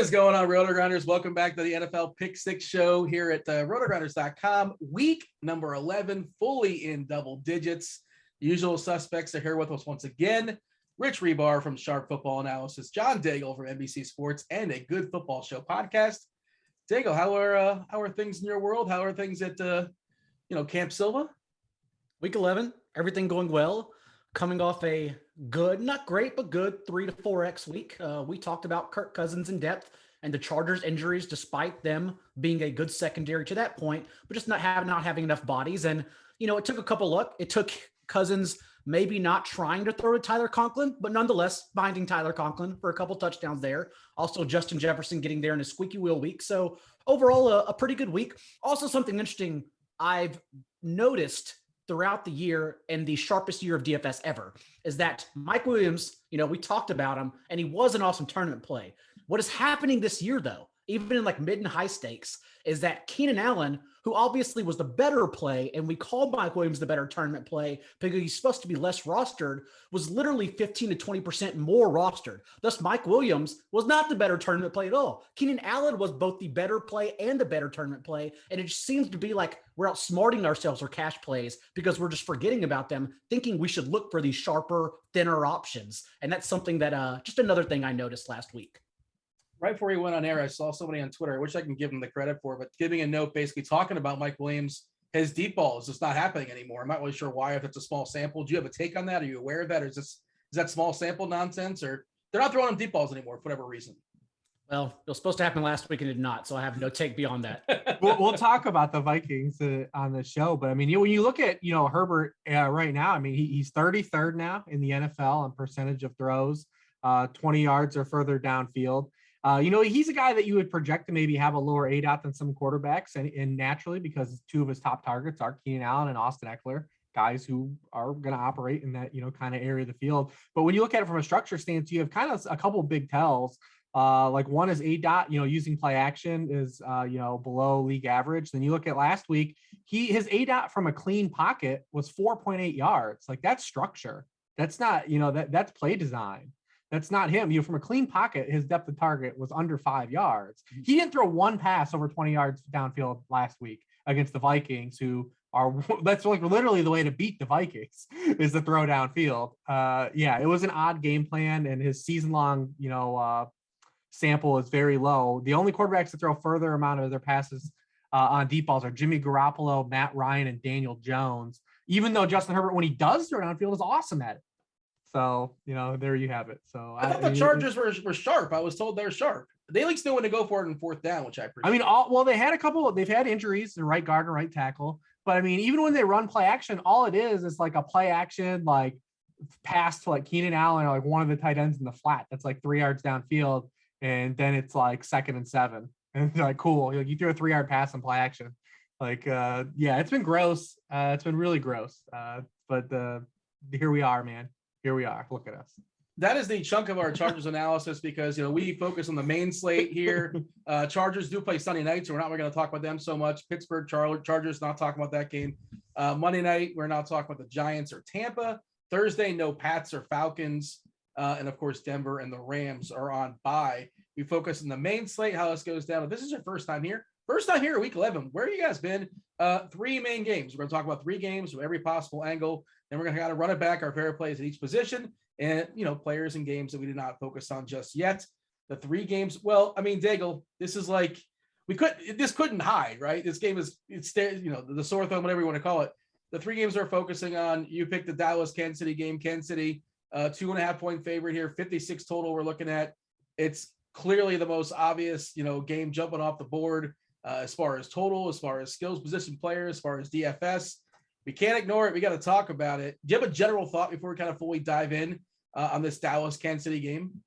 is going on, RotoGrinders? Welcome back to the NFL Pick Six Show here at RotoGrinders.com. Week number 11, fully in double digits. Usual suspects are here with us once again. Rich Hribar from Sharp Football Analysis, John Daigle from NBC Sports, and a Good Football Show podcast. Daigle, how are things in your world? How are things at Camp Silva? Week 11, everything going well. Coming off a good, not great, but good 3 to 4X week. We talked about Kirk Cousins in depth and the Chargers injuries, despite them being a good secondary to that point, but just not having enough bodies. And, it took a couple luck. It took Cousins maybe not trying to throw to Tyler Conklin, but nonetheless finding Tyler Conklin for a couple touchdowns there. Also, Justin Jefferson getting there in a squeaky wheel week. So overall, a pretty good week. Also, something interesting I've noticed throughout the year and the sharpest year of DFS ever is that Mike Williams, we talked about him and he was an awesome tournament play. What is happening this year though, even in like mid and high stakes, is that Keenan Allen, who obviously was the better play, and we called Mike Williams the better tournament play because he's supposed to be less rostered, was literally 15 to 20% more rostered. Thus, Mike Williams was not the better tournament play at all. Keenan Allen was both the better play and the better tournament play, and it just seems to be like we're outsmarting ourselves for cash plays because we're just forgetting about them, thinking we should look for these sharper, thinner options. And that's something that just another thing I noticed last week. Right before he went on air, I saw somebody on Twitter, which I can give him the credit for, but giving a note basically talking about Mike Williams, his deep ball is just not happening anymore. I'm not really sure why, if it's a small sample. Do you have a take on that? Are you aware of that? Or is that small sample nonsense? Or they're not throwing him deep balls anymore for whatever reason? Well, it was supposed to happen last week and it did not, so I have no take beyond that. We'll talk about the Vikings on the show, but I mean, when you look at Herbert right now, I mean he's 33rd now in the NFL on percentage of throws, 20 yards or further downfield. He's a guy that you would project to maybe have a lower ADOT than some quarterbacks, and naturally because two of his top targets are Keenan Allen and Austin Eckler, guys who are going to operate in that kind of area of the field. But when you look at it from a structure stance, you have kind of a couple of big tells. Like one is ADOT, using play action is, below league average. Then you look at last week, his ADOT from a clean pocket was 4.8 yards. Like that's structure. That's not, that's play design. That's not him. From a clean pocket, his depth of target was under 5 yards. He didn't throw one pass over 20 yards downfield last week against the Vikings, who are, that's like literally the way to beat the Vikings is to throw downfield. It was an odd game plan, and his season-long, sample is very low. The only quarterbacks that throw further amount of their passes on deep balls are Jimmy Garoppolo, Matt Ryan, and Daniel Jones, even though Justin Herbert, when he does throw downfield, is awesome at it. So, there you have it. So I thought the Chargers were sharp. I was told they're sharp. They at least knew when to go for it in fourth down, which I appreciate. They've had injuries, the right guard and right tackle. But I mean, even when they run play action, all it is like a play action, like pass to like Keenan Allen or like one of the tight ends in the flat. That's like 3 yards downfield. And then it's like 2nd and 7. And it's like, cool. You threw a 3-yard pass in play action. Like, it's been gross. It's been really gross. But here we are, man. Here we are. Look at us. That is the chunk of our Chargers analysis because, we focus on the main slate here. Chargers do play Sunday night, so we're not going to talk about them so much. Pittsburgh Chargers, not talking about that game. Monday night, we're not talking about the Giants or Tampa. Thursday, no Pats or Falcons. And, of course, Denver and the Rams are on bye. We focus on the main slate, how this goes down. If this is your first time here at Week 11, where have you guys been? 3 main games. We're going to talk about 3 games from every possible angle. Then we're going to kind of run it back, our favorite plays at each position, and, players and games that we did not focus on just yet. The 3 games, well, I mean, Daigle, this is like, this couldn't hide, right? This game is, the sore thumb, whatever you want to call it. The 3 games we're focusing on, you picked the Dallas-Kansas City game. Kansas City, 2.5-point favorite here, 56 total we're looking at. It's clearly the most obvious, game jumping off the board as far as total, as far as skills, position players, as far as DFS. We can't ignore it. We got to talk about it. Do you have a general thought before we kind of fully dive in on this Dallas-Kansas City game?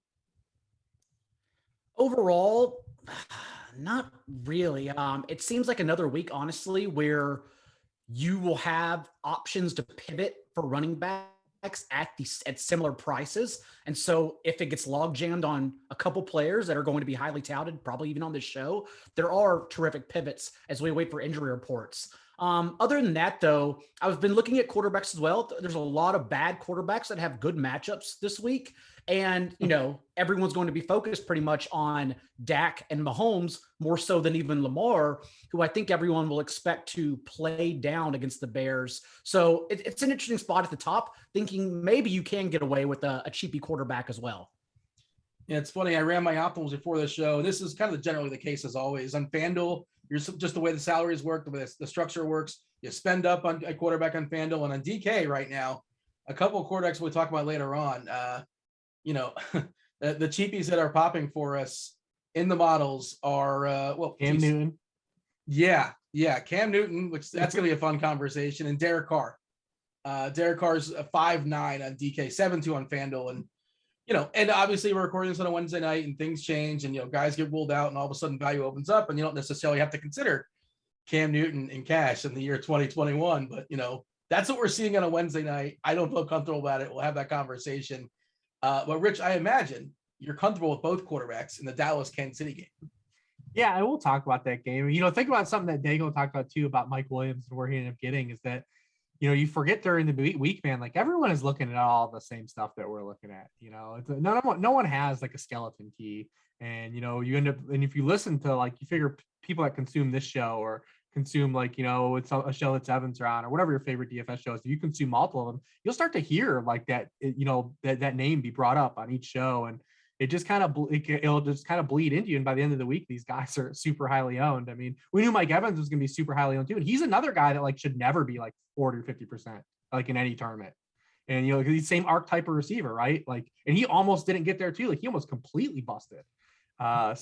Overall, not really. It seems like another week, honestly, where you will have options to pivot for running backs at similar prices. And so if it gets log jammed on a couple players that are going to be highly touted, probably even on this show, there are terrific pivots as we wait for injury reports. Other than that, though, I've been looking at quarterbacks as well. There's a lot of bad quarterbacks that have good matchups this week. And, everyone's going to be focused pretty much on Dak and Mahomes more so than even Lamar, who I think everyone will expect to play down against the Bears. So it's an interesting spot at the top, thinking maybe you can get away with a cheapy quarterback as well. Yeah, it's funny. I ran my optimals before the show. This is kind of generally the case as always. On FanDuel, you're just the way the salaries work, the way the structure works. You spend up on a quarterback on FanDuel, and on DK right now, a couple of quarterbacks we'll talk about later on. The cheapies that are popping for us in the models are Cam Newton. Yeah, Cam Newton, which that's going to be a fun conversation, and Derek Carr. Derek Carr's a 5.9 on DK, 7.2 on FanDuel, and and obviously we're recording this on a Wednesday night and things change and, guys get ruled out and all of a sudden value opens up and you don't necessarily have to consider Cam Newton in cash in the year 2021. But, that's what we're seeing on a Wednesday night. I don't feel comfortable about it. We'll have that conversation. But Rich, I imagine you're comfortable with both quarterbacks in the Dallas-Kansas City game. Yeah, I will talk about that game. Think about something that Daigle talked about too about Mike Williams and where he ended up getting is that, you forget during the week, man, like everyone is looking at all the same stuff that we're looking at, it's no one has like a skeleton key and, you end up, and if you listen to you figure people that consume this show or consume it's a show that's Evans are on or whatever your favorite DFS show is, if you consume multiple of them, you'll start to hear that, that name be brought up on each show. And it just it'll just kind of bleed into you. And by the end of the week, these guys are super highly owned. I mean, we knew Mike Evans was going to be super highly owned too. And he's another guy that should never be 40 or 50%, in any tournament. And, he's the same archetype of receiver, right? And he almost didn't get there too. He almost completely busted. Yeah,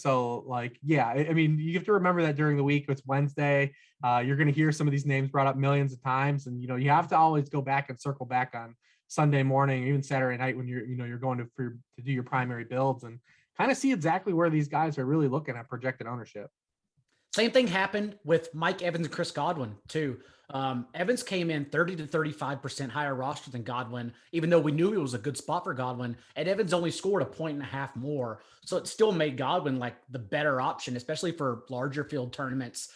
I mean, you have to remember that during the week, it's Wednesday. You're going to hear some of these names brought up millions of times. And, you have to always go back and circle back on Sunday morning, even Saturday night when you're going to do your primary builds and kind of see exactly where these guys are really looking at projected ownership. Same thing happened with Mike Evans and Chris Godwin too. Evans came in 30 to 35% higher roster than Godwin, even though we knew it was a good spot for Godwin, and Evans only scored 1.5 points more. So it still made Godwin the better option, especially for larger field tournaments.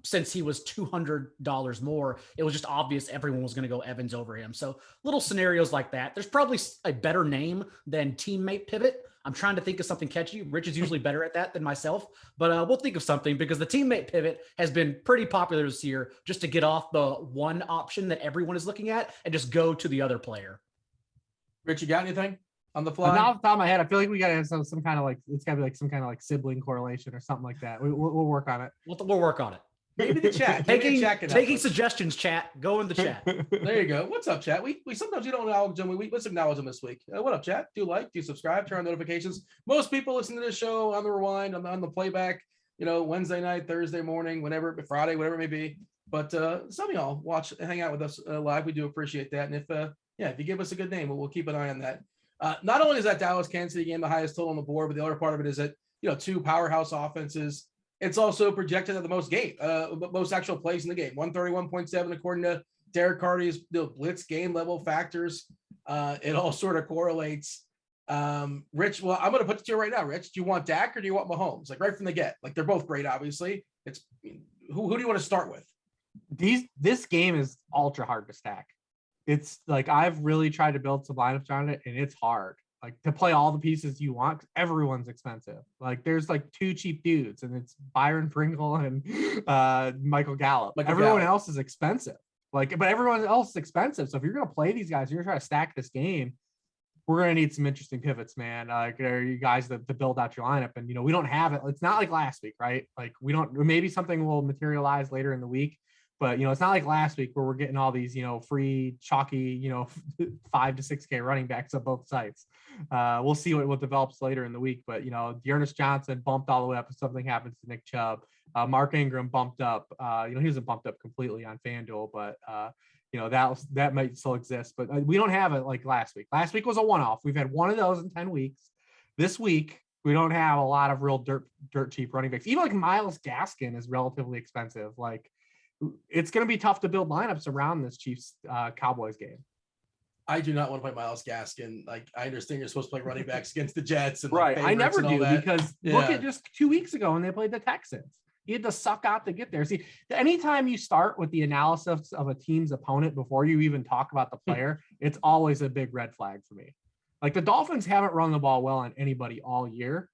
Since he was $200 more, it was just obvious everyone was going to go Evans over him. So little scenarios like that. There's probably a better name than teammate pivot. I'm trying to think of something catchy. Rich is usually better at that than myself, but we'll think of something because the teammate pivot has been pretty popular this year, just to get off the one option that everyone is looking at and just go to the other player. Rich, you got anything on the fly? Now off the top of my head, I feel like we got to have some kind of it's got to be some kind of sibling correlation or something like that. We'll work on it. We'll work on it. Maybe the chat. Taking suggestions, chat. Go in the chat. There you go. What's up, chat? We sometimes you don't acknowledge them. Let's acknowledge them this week. What up, chat? Do subscribe, turn on notifications. Most people listen to this show on the rewind, on the playback, Wednesday night, Thursday morning, whenever, Friday, whatever it may be. But some of y'all hang out with us live. We do appreciate that. And if you give us a good name, we'll keep an eye on that. Not only is that Dallas-Kansas City game the highest total on the board, but the other part of it is that, two powerhouse offenses. It's also projected at the most actual plays in the game, 131.7 according to Derek Carty's blitz game level factors. It all sort of correlates. Rich, well, I'm going to put it to you right now, Rich. Do you want Dak or do you want Mahomes? Right from the get. They're both great, obviously. It's who do you want to start with? This game is ultra hard to stack. It's I've really tried to build some lineups around it, and it's hard. To play all the pieces you want, 'cause everyone's expensive. There's two cheap dudes, and it's Byron Pringle and Michael Gallup. Everyone else is expensive. But everyone else is expensive. So if you're gonna play these guys, you're gonna try to stack this game. We're gonna need some interesting pivots, man. You guys to build out your lineup, and we don't have it. It's not like last week, right? We don't. Maybe something will materialize later in the week. But, it's not like last week where we're getting all these, free chalky, 5 to 6K running backs on both sites. We'll see what develops later in the week. But, Dearness Johnson bumped all the way up if something happens to Nick Chubb. Mark Ingram bumped up. He wasn't bumped up completely on FanDuel, but, that might still exist. But we don't have it like last week. Last week was a one-off. We've had one of those in 10 weeks. This week, we don't have a lot of real dirt cheap running backs. Even Myles Gaskin is relatively expensive. It's going to be tough to build lineups around this Chiefs Cowboys game. I do not want to play Myles Gaskin. I understand you're supposed to play running backs against the Jets. And right. I never do because look at just 2 weeks ago when they played the Texans. He had to suck out to get there. See, anytime you start with the analysis of a team's opponent before you even talk about the player, it's always a big red flag for me. Like the Dolphins haven't run the ball well on anybody all year,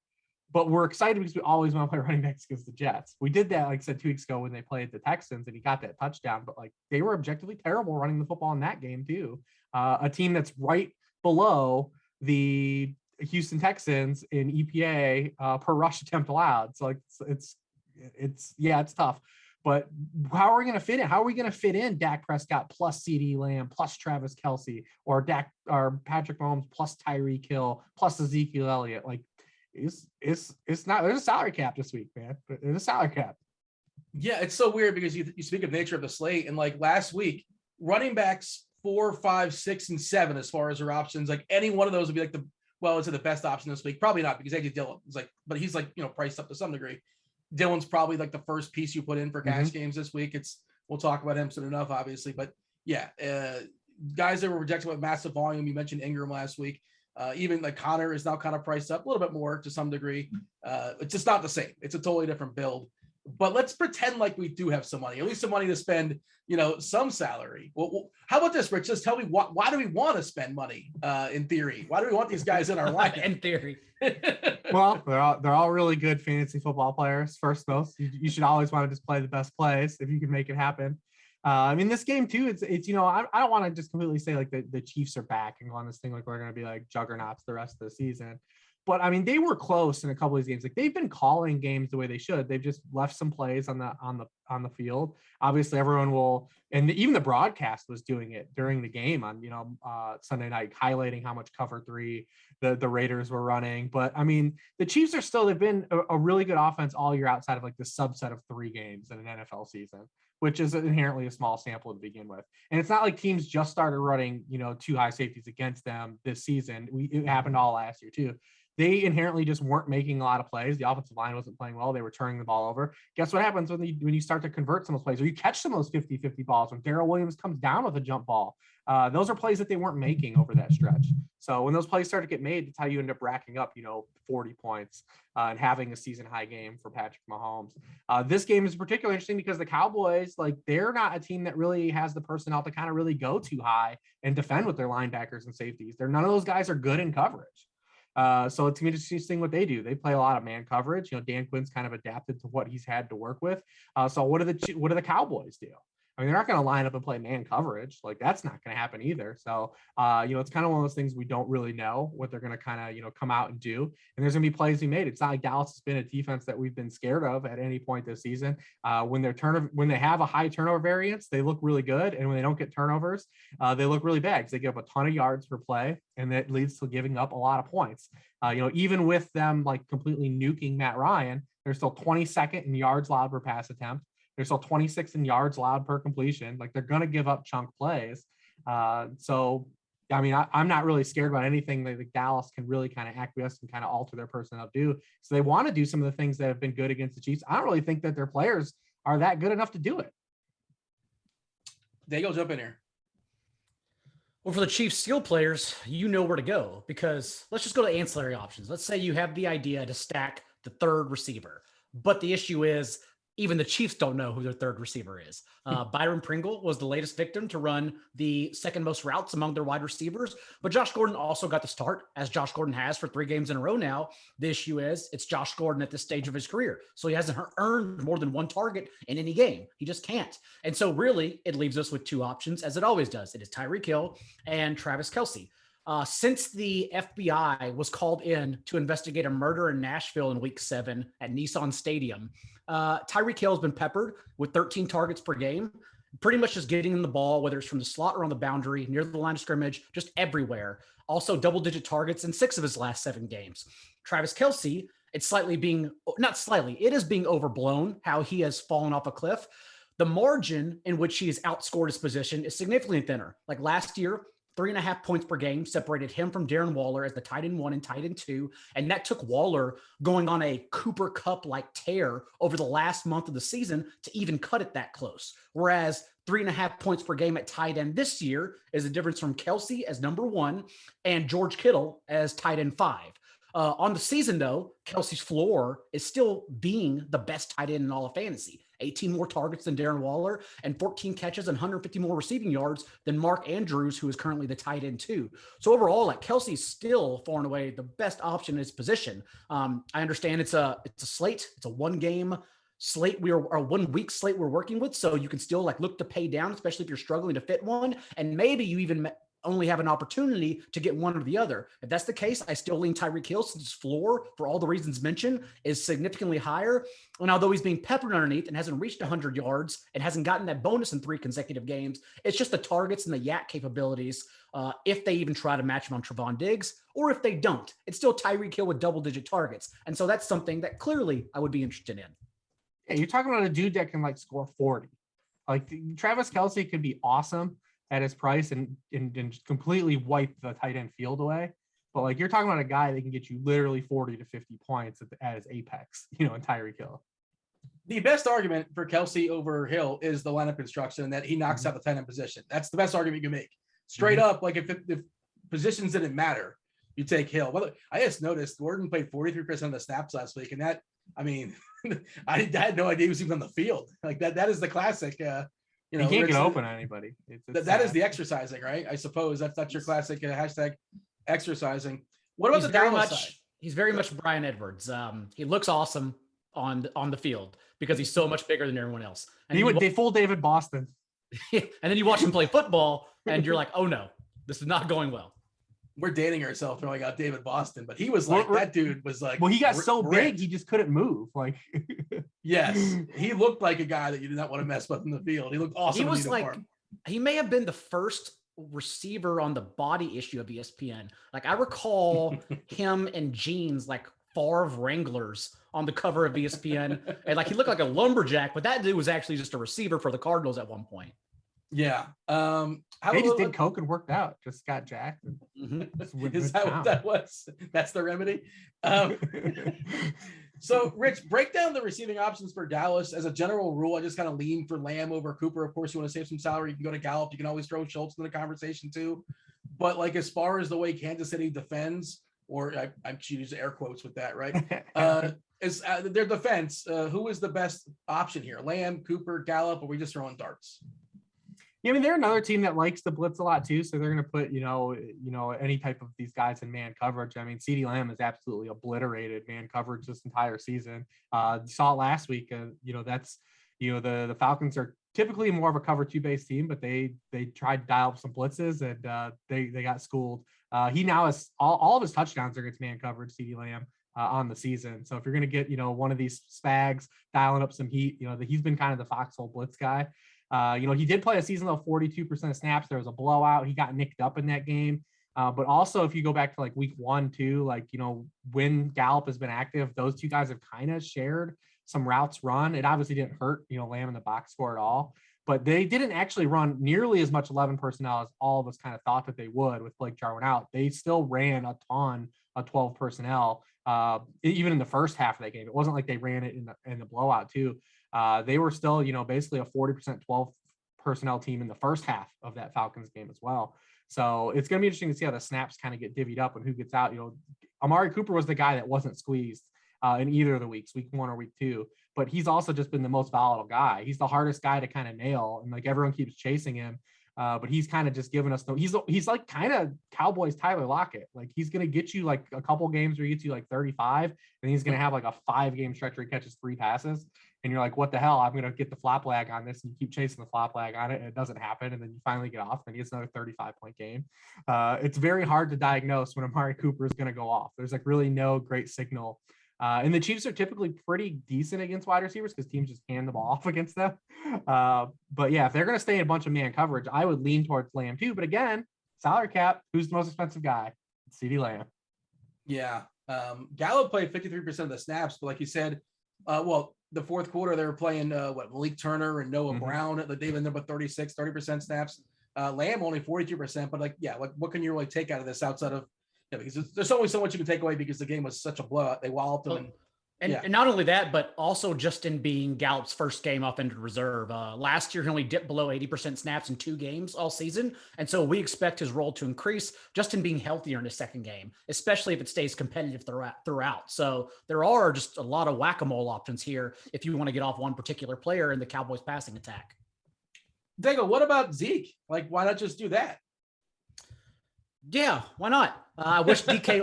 but we're excited because we always want to play running backs against the Jets. We did that, like I said, 2 weeks ago when they played the Texans and he got that touchdown, but like they were objectively terrible running the football in that game too. A team that's right below the Houston Texans in EPA per rush attempt allowed. So like it's tough. But how are we going to fit in? How are we going to fit in Dak Prescott plus CeeDee Lamb plus Travis Kelce or Patrick Mahomes plus Tyreek Hill plus Ezekiel Elliott? Like it's not. There's a salary cap this week, man. There's a salary cap. Yeah, it's so weird because you speak of nature of the slate, and like last week, running backs 4, 5, 6, and 7 as far as their options. Like any one of those would be like it's the best option this week. Probably not because AJ Dillon is like, but he's like priced up to some degree. Dillon's probably like the first piece you put in for cash games this week. We'll talk about him soon enough, obviously, but yeah, guys that were rejected with massive volume. You mentioned Ingram last week. Even like Connor is now kind of priced up a little bit more to some degree. It's just not the same. It's a totally different build. But let's pretend like we do have some money, at least some money to spend, some salary. Well, how about this, Rich? Just tell me why do we want to spend money in theory? Why do we want these guys in our lineup? In theory. Well, they're all really good fantasy football players. First, though, you should always want to just play the best plays if you can make it happen. I mean, this game too, it's I don't want to just completely say like the Chiefs are back and go on this thing like we're going to be like juggernauts the rest of the season. But I mean, they were close in a couple of these games. Like they've been calling games the way they should. They've just left some plays on the field. Obviously, everyone will, and even the broadcast was doing it during the game on Sunday night, highlighting how much cover 3 the Raiders were running. But I mean, the Chiefs they've been a really good offense all year outside of like the subset of 3 games in an NFL season, which is inherently a small sample to begin with. And it's not like teams just started running 2 high safeties against them this season. It happened all last year too. They inherently just weren't making a lot of plays. The offensive line wasn't playing well. They were turning the ball over. Guess what happens when you start to convert some of those plays or you catch some of those 50-50 balls when Darrell Williams comes down with a jump ball? Those are plays that they weren't making over that stretch. So when those plays start to get made, that's how you end up racking up, 40 points and having a season high game for Patrick Mahomes. This game is particularly interesting because the Cowboys, like they're not a team that really has the personnel to kind of really go too high and defend with their linebackers and safeties. None of those guys are good in coverage. So it's interesting what they do. They play a lot of man coverage. Dan Quinn's kind of adapted to what he's had to work with. So what do the Cowboys do? I mean, they're not going to line up and play man coverage. Like that's not going to happen either. So, it's kind of one of those things we don't really know what they're going to kind of, come out and do. And there's going to be plays we made. It's not like Dallas has been a defense that we've been scared of at any point this season. When they have a high turnover variance, they look really good. And when they don't get turnovers, they look really bad because they give up a ton of yards per play. And that leads to giving up a lot of points. Even with them like completely nuking Matt Ryan, they're still 22nd in yards allowed per pass attempt. They're still 26 in yards allowed per completion. Like they're going to give up chunk plays. So, I mean, I'm not really scared about anything that like Dallas can really kind of acquiesce and kind of alter their personnel do. So they want to do some of the things that have been good against the Chiefs. I don't really think that their players are that good enough to do it. Daigle, jump in here. Well, for the Chiefs skill players, you know where to go because let's just go to ancillary options. Let's say you have the idea to stack the third receiver, but the issue is even the Chiefs don't know who their third receiver is. Byron Pringle was the latest victim to run the second most routes among their wide receivers, but Josh Gordon also got the start, as Josh Gordon has for 3 games in a row now. The issue is it's Josh Gordon at this stage of his career, so he hasn't earned more than 1 target in any game. He just can't. And so really, it leaves us with 2 options, as it always does. It is Tyreek Hill and Travis Kelce. Since the FBI was called in to investigate a murder in Nashville in week 7 at Nissan Stadium, Tyreek Hill has been peppered with 13 targets per game, pretty much just getting in the ball, whether it's from the slot or on the boundary, near the line of scrimmage, just everywhere. Also double-digit targets in 6 of his last 7 games. Travis Kelce, it is being overblown how he has fallen off a cliff. The margin in which he has outscored his position is significantly thinner. Like last year, 3.5 points per game separated him from Darren Waller as the tight end 1 and tight end 2. And that took Waller going on a Cooper Kupp-like tear over the last month of the season to even cut it that close. Whereas 3.5 points per game at tight end this year is a difference from Kelce as number 1 and George Kittle as tight end 5. On the season, though, Kelsey's floor is still being the best tight end in all of fantasy. 18 more targets than Darren Waller and 14 catches and 150 more receiving yards than Mark Andrews, who is currently the tight end too. So overall, like Kelsey's still far and away the best option in his position. I understand it's a slate. It's a 1-game slate. A 1 week slate we're working with. So you can still like look to pay down, especially if you're struggling to fit one. And maybe you even only have an opportunity to get one or the other. If that's the case, I still lean Tyreek Hill since his floor, for all the reasons mentioned, is significantly higher. And although he's being peppered underneath and hasn't reached 100 yards and hasn't gotten that bonus in 3 consecutive games, it's just the targets and the yak capabilities. If they even try to match him on Trevon Diggs, or if they don't, it's still Tyreek Hill with double-digit targets. And so that's something that clearly I would be interested in. Yeah, you're talking about a dude that can like score 40. Like Travis Kelce could be awesome at his price and completely wipe the tight end field away. But like you're talking about a guy that can get you literally 40 to 50 points at his apex, in Tyreek Hill. The best argument for Kelce over Hill is the lineup construction and that he knocks out the tight end position. That's the best argument you can make. Straight up, like if positions didn't matter, you take Hill. Well, I just noticed Gordon played 43% of the snaps last week, and that, I mean, I had no idea he was even on the field. Like that is the classic. You can't get open on anybody. That is the exercising, right? I suppose that's your classic hashtag exercising. What about the Dallas side? He's very much Brian Edwards. He looks awesome on the field because he's so much bigger than everyone else. And they full David Boston. And then you watch him play football and you're like, oh no, this is not going well. We're dating ourselves throwing out David Boston, but he was like, that dude was like, well, he got so big, he just couldn't move. Like, yes, he looked like a guy that you did not want to mess with in the field. He looked awesome. He was like, he may have been the first receiver on the body issue of ESPN. Like I recall him and jeans, like Favre Wranglers on the cover of ESPN. And like, he looked like a lumberjack, but that dude was actually just a receiver for the Cardinals at one point. Yeah. They just did coke and worked out, just got jacked. Is that what that was? That's the remedy. So Rich, break down the receiving options for Dallas. As a general rule, I just kind of lean for Lamb over Cooper. Of course, you want to save some salary, you can go to Gallup. You can always throw Schultz in the conversation too. But like, as far as the way Kansas City defends, or I'm using air quotes with that, right? Is their defense, who is the best option here? Lamb, Cooper, Gallup, or are we just throwing darts? Yeah, I mean, they're another team that likes to blitz a lot too, so they're going to put, any type of these guys in man coverage. I mean, CeeDee Lamb has absolutely obliterated man coverage this entire season. You saw it last week. That's, the Falcons are typically more of a cover 2-based team, but they tried to dial up some blitzes and they got schooled. He now has all of his touchdowns are against man coverage, CeeDee Lamb, on the season. So if you're going to get, one of these Spags dialing up some heat, he's been kind of the foxhole blitz guy. He did play a season of 42% of snaps. There was a blowout. He got nicked up in that game. But also, if you go back to like week 1, 2, when Gallup has been active, those two guys have kind of shared some routes run. It obviously didn't hurt, Lamb in the box score at all. But they didn't actually run nearly as much 11 personnel as all of us kind of thought that they would with Blake Jarwin out. They still ran a ton of 12 personnel, even in the first half of that game. It wasn't like they ran it in the blowout too. They were still, basically a 40% 12 personnel team in the first half of that Falcons game as well. So it's going to be interesting to see how the snaps kind of get divvied up and who gets out. Amari Cooper was the guy that wasn't squeezed in either of the weeks, week 1 or week 2, but he's also just been the most volatile guy. He's the hardest guy to kind of nail, and like everyone keeps chasing him. But he's kind of just given us he's like kind of Cowboys Tyler Lockett. Like he's going to get you like a couple games where he gets you like 35, and he's going to have like a 5-game stretch where he catches 3 passes. And you're like, what the hell? I'm going to get the flop lag on this. And you keep chasing the flop lag on it, and it doesn't happen. And then you finally get off, and he gets another 35-point game. It's very hard to diagnose when Amari Cooper is going to go off. There's like really no great signal. And the Chiefs are typically pretty decent against wide receivers because teams just hand the ball off against them. But yeah, if they're going to stay in a bunch of man coverage, I would lean towards Lamb too. But again, salary cap, who's the most expensive guy? It's CeeDee Lamb. Yeah. Gallup played 53% of the snaps, but like you said, the fourth quarter, they were playing Malik Turner and Noah Brown. They've been there about 30% snaps. Lamb only 42%, but what can you really take out of this outside of, because there's only so much you can take away because the game was such a blowout. They walloped them. And not only that, but also just in being Gallup's first game off injured reserve. Last year, he only dipped below 80% snaps in 2 games all season. And so we expect his role to increase just in being healthier in his second game, especially if it stays competitive throughout. So there are just a lot of whack-a-mole options here if you want to get off one particular player in the Cowboys passing attack. Daigle, what about Zeke? Like, why not just do that? Yeah, why not? I wish DK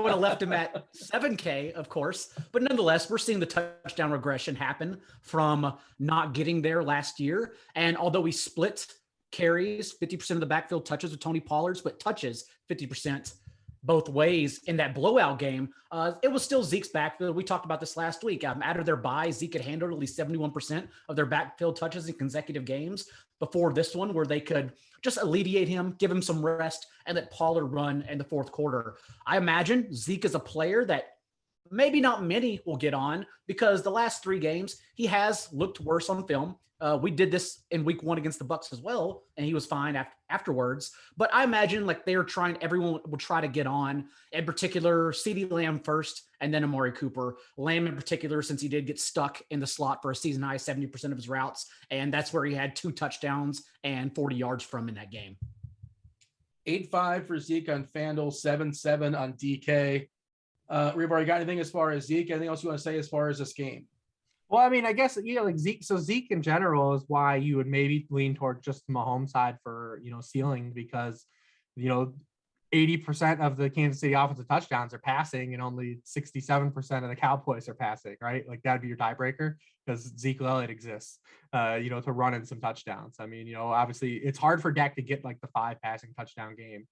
would have left him at 7K, of course. But nonetheless, we're seeing the touchdown regression happen from not getting there last year. And although he split carries 50% of the backfield touches with Tony Pollard's, but touches 50% both ways in that blowout game, it was still Zeke's backfield. We talked about this last week. Out of their bye, Zeke had handled at least 71% of their backfield touches in consecutive games before this one, where they could just alleviate him, give him some rest, and let Pollard run in the fourth quarter. I imagine Zeke is a player that maybe not many will get on because the last 3 games, he has looked worse on film. We did this in week 1 against the Bucs as well, and he was fine afterwards. But I imagine like everyone will try to get on, in particular, CeeDee Lamb first, and then Amari Cooper. Lamb in particular, since he did get stuck in the slot for a season high 70% of his routes, and that's where he had 2 touchdowns and 40 yards from in that game. 8-5 for Zeke on FanDuel, 7-7 on DK. Hribar, you got anything as far as Zeke? Anything else you want to say as far as this game? Well, I mean, I guess, like Zeke. So Zeke in general is why you would maybe lean toward just the Mahomes side for, ceiling, because, 80% of the Kansas City offensive touchdowns are passing and only 67% of the Cowboys are passing, right? Like that'd be your tiebreaker because Zeke Elliott exists, to run in some touchdowns. I mean, obviously it's hard for Dak to get like the 5 passing touchdown game.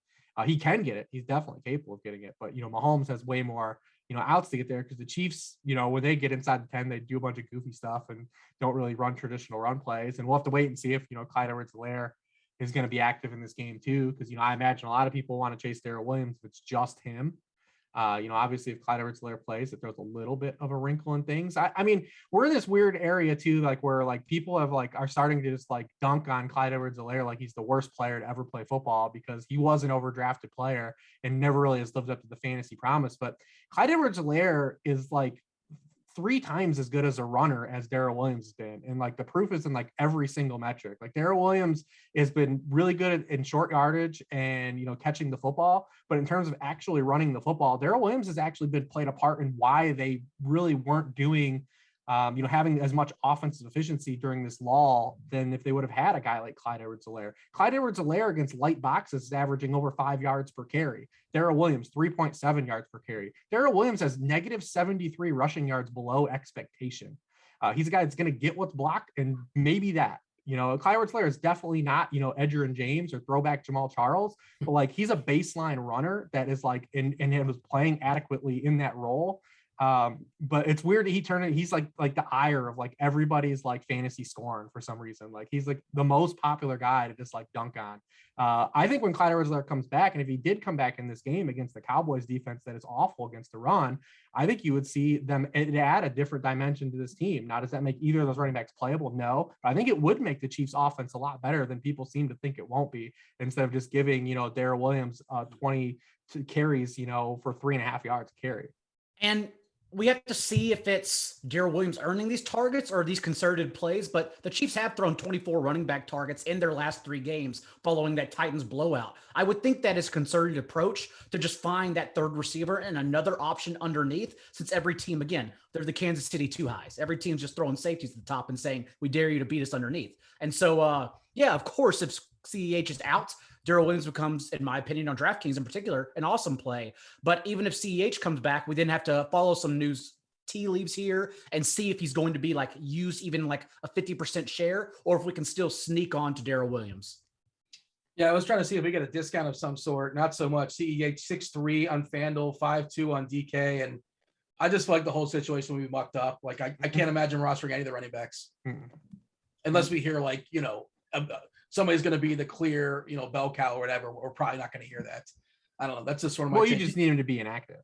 He can get it. He's definitely capable of getting it, but, Mahomes has way more outs to get there because the Chiefs, when they get inside the 10, they do a bunch of goofy stuff and don't really run traditional run plays. And we'll have to wait and see if, Clyde Edwards-Helaire is going to be active in this game too. Because, I imagine a lot of people want to chase Darrell Williams if it's just him. Obviously if Clyde Edwards-Helaire plays, it throws a little bit of a wrinkle in things. I mean, we're in this weird area too, like where like people are starting to just like dunk on Clyde Edwards-Helaire like he's the worst player to ever play football because he was an overdrafted player and never really has lived up to the fantasy promise. But Clyde Edwards-Helaire is like 3 times as good as a runner as Darrell Williams has been. And like the proof is in like every single metric. Like Darrell Williams has been really good in short yardage and, catching the football. But in terms of actually running the football, Darrell Williams has actually been played a part in why they really weren't doing, having as much offensive efficiency during this lull than if they would have had a guy like Clyde Edwards-Helaire. Clyde Edwards-Helaire against light boxes is averaging over 5 yards per carry. Darrell Williams, 3.7 yards per carry. Darrell Williams has negative 73 rushing yards below expectation. He's a guy that's going to get what's blocked and maybe that. Clyde Edwards-Helaire is definitely not, Edger and James or throwback Jamal Charles, but like he's a baseline runner that is like, and was playing adequately in that role. But it's weird that he's like the ire of like everybody's like fantasy scoring for some reason. Like he's like the most popular guy to just like dunk on. I think when Clyde Edwards-Helaire comes back, and if he did come back in this game against the Cowboys defense that is awful against the run, I think you would see them add a different dimension to this team. Now, does that make either of those running backs playable? No, but I think it would make the Chiefs offense a lot better than people seem to think it won't be, instead of just giving, Darrell Williams 20 carries, for 3.5 yards a carry. And we have to see if it's Darrell Williams earning these targets or these concerted plays, but the Chiefs have thrown 24 running back targets in their last 3 games following that Titans blowout. I would think that is a concerted approach to just find that third receiver and another option underneath, since every team, again, they're the Kansas City 2 highs. Every team's just throwing safeties at the top and saying, we dare you to beat us underneath. And so, of course, if CEH is out, Darrell Williams becomes, in my opinion, on DraftKings in particular, an awesome play. But even if CEH comes back, we then have to follow some news tea leaves here and see if he's going to be like used even like a 50% share, or if we can still sneak on to Darrell Williams. Yeah, I was trying to see if we get a discount of some sort. Not so much. CEH 6-3 on FanDuel, 5-2 on DK. And I just feel like the whole situation will be mucked up. Like I can't imagine rostering any of the running backs unless we hear like, somebody's going to be the clear, bell cow or whatever. We're probably not going to hear that. I don't know. That's just sort of my you just need him to be inactive.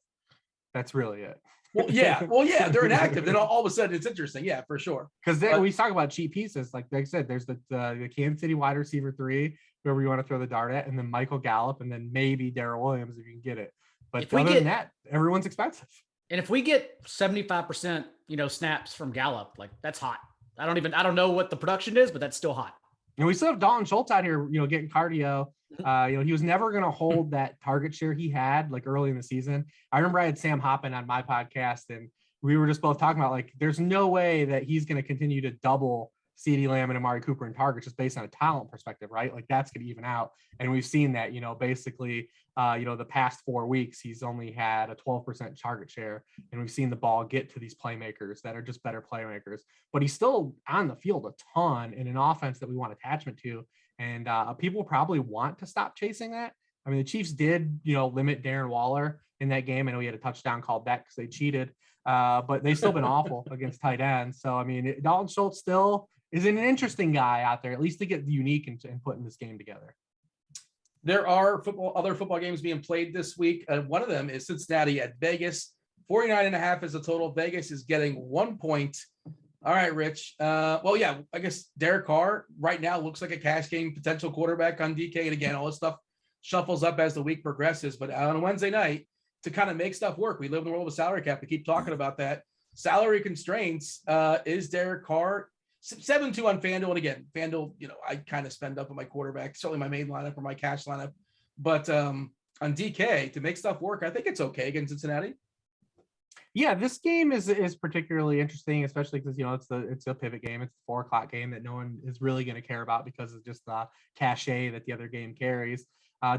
That's really it. Well, yeah, they're inactive. Then all of a sudden it's interesting. Yeah, for sure. Because we talk about cheap pieces. Like I said, there's the Kansas City wide receiver 3, whoever you want to throw the dart at, and then Michael Gallup, and then maybe Darrell Williams if you can get it. But other than that, everyone's expensive. And if we get 75%, snaps from Gallup, like that's hot. I don't know what the production is, but that's still hot. And we still have Dalton Schultz out here, getting cardio. He was never going to hold that target share he had like early in the season. I remember I had Sam Hoppin on my podcast, and we were just both talking about like, there's no way that he's going to continue to double CeeDee Lamb and Amari Cooper in targets just based on a talent perspective, right? Like that's going to even out. And we've seen that, basically, the past 4 weeks, he's only had a 12% target share. And we've seen the ball get to these playmakers that are just better playmakers, but he's still on the field a ton in an offense that we want attachment to. And people probably want to stop chasing that. I mean, the Chiefs did, limit Darren Waller in that game. I know he had a touchdown called back because they cheated, but they've still been awful against tight ends. So, I mean, Dalton Schultz still is an interesting guy out there, at least to get unique and putting this game together. There are other football games being played this week. One of them is Cincinnati at Vegas. 49.5 is the total. Vegas is getting 1 point. All right, Rich. I guess Derek Carr right now looks like a cash game potential quarterback on DK. And again, all this stuff shuffles up as the week progresses. But on Wednesday night, to kind of make stuff work, we live in the world of salary cap. We keep talking about that. Salary constraints. Is Derek Carr 7-2 on FanDuel? And again, FanDuel, I kind of spend up on my quarterback, certainly my main lineup or my cash lineup. But on DK, to make stuff work, I think it's okay against Cincinnati. Yeah, this game is particularly interesting, especially because it's a pivot game. It's a 4:00 game that no one is really going to care about because of just the cachet that the other game carries.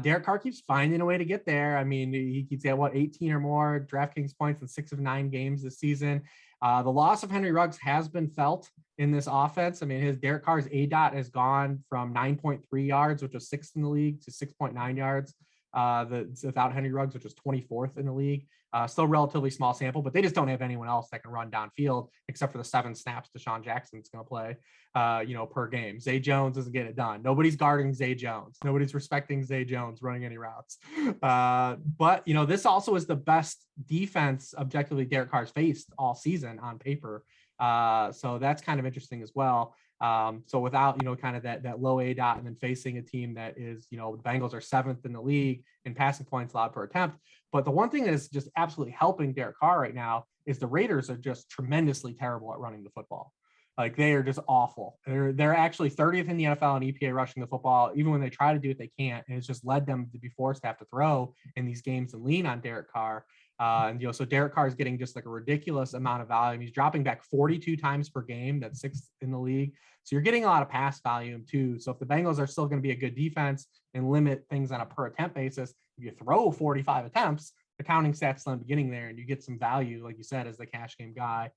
Derek Carr keeps finding a way to get there. I mean, he keeps at 18 or more DraftKings points in 6 of 9 games this season. The loss of Henry Ruggs has been felt in this offense. I mean, Derek Carr's ADOT has gone from 9.3 yards, which was 6th in the league, to 6.9 yards. Without Henry Ruggs, which was 24th in the league. Still relatively small sample, but they just don't have anyone else that can run downfield except for the 7 snaps DeSean Jackson's going to play, per game. Zay Jones doesn't get it done. Nobody's guarding Zay Jones. Nobody's respecting Zay Jones running any routes. But this also is the best defense objectively Derek Carr's faced all season on paper. So that's kind of interesting as well. So without, kind of that low ADOT and then facing a team that is, the Bengals are 7th in the league in passing points allowed per attempt. But the one thing that is just absolutely helping Derek Carr right now is the Raiders are just tremendously terrible at running the football. Like they are just awful. They're actually 30th in the NFL in EPA rushing the football. Even when they try to do it, they can't. And it's just led them to be forced to have to throw in these games and lean on Derek Carr. So Derek Carr is getting just like a ridiculous amount of volume. He's dropping back 42 times per game. That's 6th in the league. So you're getting a lot of pass volume too. So if the Bengals are still going to be a good defense and limit things on a per attempt basis, if you throw 45 attempts, the counting stats on the beginning there, and you get some value, like you said, as the cash game guy,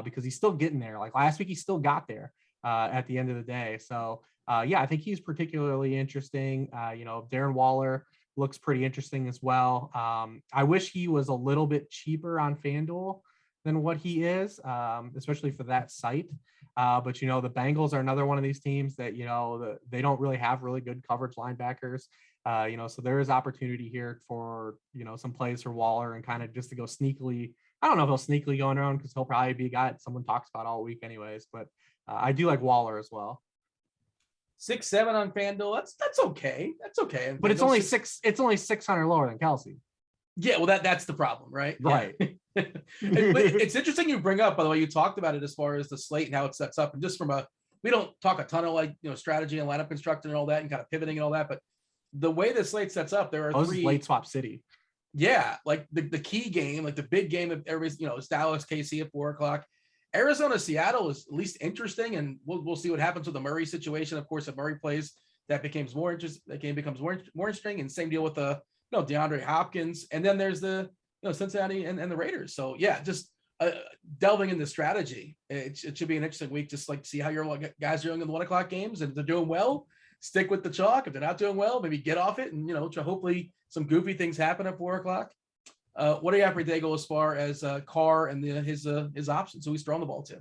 because he's still getting there. Like last week, he still got there at the end of the day. So I think he's particularly interesting. Darren Waller looks pretty interesting as well. I wish he was a little bit cheaper on FanDuel than what he is, especially for that site. But the Bengals are another one of these teams that, they don't really have really good coverage linebackers. So there is opportunity here for, some plays for Waller and kind of just to go sneakily. I don't know if he'll sneakily go around because he'll probably be a guy that someone talks about all week anyways, but I do like Waller as well. 6-7 on FanDuel. That's okay. That's okay. But it's only 600 lower than Kelsey. Yeah, well, that's the problem, right? Right. Yeah. But it's interesting you bring up, by the way, you talked about it as far as the slate and how it sets up. And just we don't talk a ton of strategy and lineup construction and all that and kind of pivoting and all that, but the way the slate sets up, there are 3 late swap city. Yeah, like the key game, like the big game that everybody's, it's Dallas KC at 4:00. Arizona Seattle is at least interesting, and we'll see what happens with the Murray situation. Of course, if Murray plays, that becomes more interesting. That game becomes more interesting, and same deal with the DeAndre Hopkins, and then there's the Cincinnati and the Raiders. So yeah, just delving into strategy, it should be an interesting week. Just like see how your guys are doing in the 1:00 games, and if they're doing well, stick with the chalk. If they're not doing well, maybe get off it, and hopefully some goofy things happen at 4:00. What do you have for Daigle as far as Carr and his options? So he's throwing the ball too.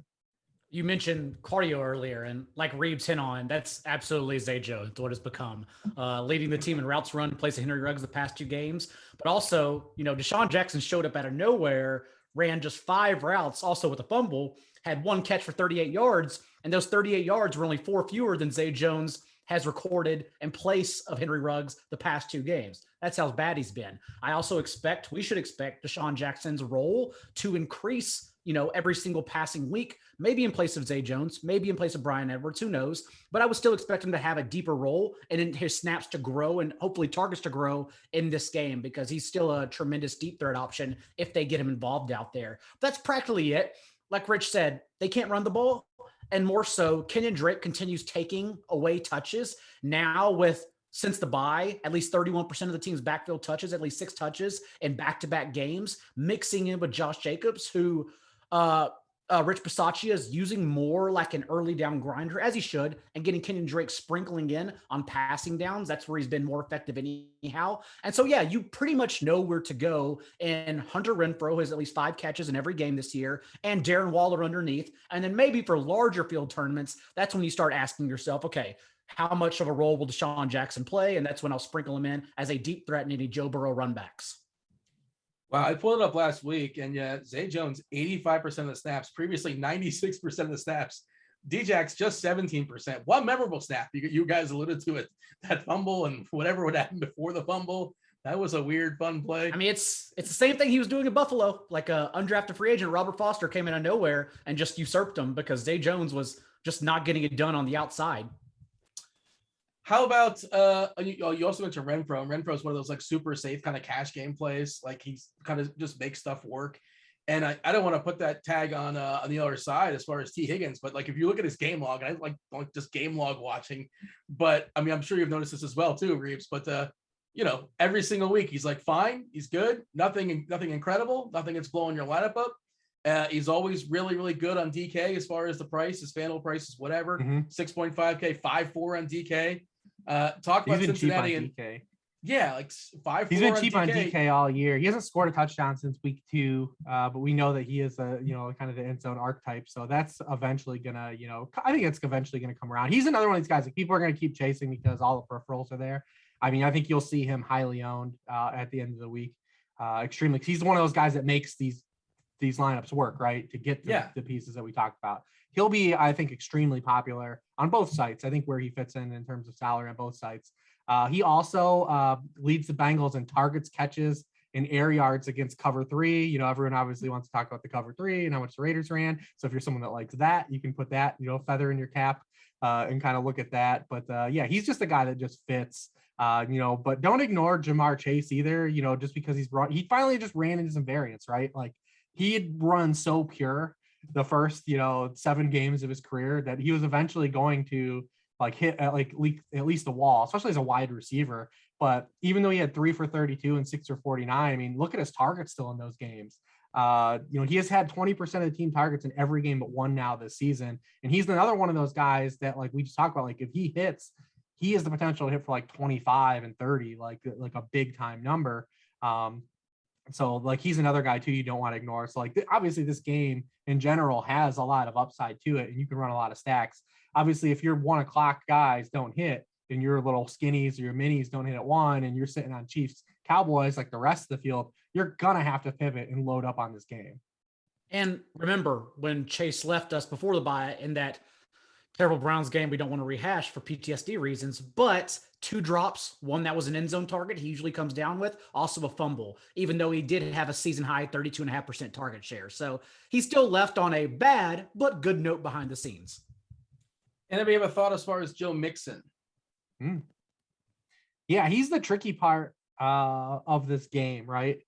You mentioned cardio earlier, and like Reeves hit on, that's absolutely Zay Jones, what it's become. Leading the team in routes run, placing Henry Ruggs the past 2 games. But also, DeSean Jackson showed up out of nowhere, ran just 5 routes, also with a fumble, had 1 catch for 38 yards, and those 38 yards were only 4 fewer than Zay Jones has recorded in place of Henry Ruggs the past 2 games. That's how bad he's been. I also we should expect Deshaun Jackson's role to increase, every single passing week, maybe in place of Zay Jones, maybe in place of Bryan Edwards, who knows? But I would still expect him to have a deeper role and in his snaps to grow and hopefully targets to grow in this game, because he's still a tremendous deep threat option if they get him involved out there. That's practically it. Like Rich said, they can't run the ball. And more so, Kenyon Drake continues taking away touches. Now since the bye, at least 31% of the team's backfield touches, at least 6 touches in back-to-back games, mixing in with Josh Jacobs, who Rich Bisaccia is using more like an early down grinder, as he should, and getting Kenyon Drake sprinkling in on passing downs. That's where he's been more effective anyhow. And so, yeah, you pretty much know where to go. And Hunter Renfrow has at least 5 catches in every game this year, and Darren Waller underneath. And then maybe for larger field tournaments, that's when you start asking yourself, okay, how much of a role will Deshaun Jackson play? And that's when I'll sprinkle him in as a deep threat in any Joe Burrow runbacks. Wow, I pulled it up last week, and Zay Jones, 85% of the snaps, previously 96% of the snaps. Djax just 17%. One memorable snap. You guys alluded to it, that fumble and whatever would happen before the fumble. That was a weird, fun play. I mean, it's the same thing he was doing in Buffalo. Like a undrafted free agent, Robert Foster came in out of nowhere and just usurped him because Zay Jones was just not getting it done on the outside. How about you also mentioned Renfrow. Renfrow is one of those like super safe kind of cash game plays. Like he's kind of just makes stuff work. And I don't want to put that tag on the other side as far as T. Higgins, but like if you look at his game log, and I like just game log watching, but I mean I'm sure you've noticed this as well too, Reeves. But every single week he's like fine, he's good, nothing incredible, nothing that's blowing your lineup up. He's always really, really good on DK as far as the price, his FanDuel price is whatever, 6.5K, 5.4 on DK. Talk about Cincinnati and DK. Yeah, like 5.4. He's been cheap on DK all year. He hasn't scored a touchdown since week 2, but we know that he is a kind of the end zone archetype. So that's eventually gonna, I think it's eventually gonna come around. He's another one of these guys that people are gonna keep chasing because all the peripherals are there. I mean, I think you'll see him highly owned at the end of the week. Extremely. He's one of those guys that makes these lineups work, right? To get the pieces that we talked about. He'll be, I think, extremely popular on both sites. I think where he fits in terms of salary on both sites. He also leads the Bengals in targets, catches, and air yards against cover 3. Everyone obviously wants to talk about the cover 3 and how much the Raiders ran. So if you're someone that likes that, you can put that, feather in your cap and kind of look at that. But he's just a guy that just fits. But don't ignore Jamar Chase either, just because he finally just ran into some variance, right? Like he had run so pure the first, 7 games of his career that he was eventually going to hit at least the wall, especially as a wide receiver. But even though he had 3 for 32 and 6 for 49, I mean, look at his targets still in those games. He has had 20% of the team targets in every game but 1 now this season. And he's another one of those guys that like we just talked about, like if he hits, he has the potential to hit for like 25 and 30, like a big time number. So like he's another guy too you don't want to ignore. So like obviously this game in general has a lot of upside to it, and you can run a lot of stacks. Obviously, if your 1 o'clock guys don't hit, and your little skinnies or your minis don't hit at 1, and you're sitting on Chiefs Cowboys like the rest of the field, you're gonna have to pivot and load up on this game. And remember when Chase left us before the bye in that terrible Browns game, we don't want to rehash for PTSD reasons, but 2 drops, 1 that was an end zone target he usually comes down with, also a fumble, even though he did have a season high 32.5% target share. So he's still left on a bad but good note behind the scenes. Anybody have a thought as far as Joe Mixon? Yeah, he's the tricky part of this game, right?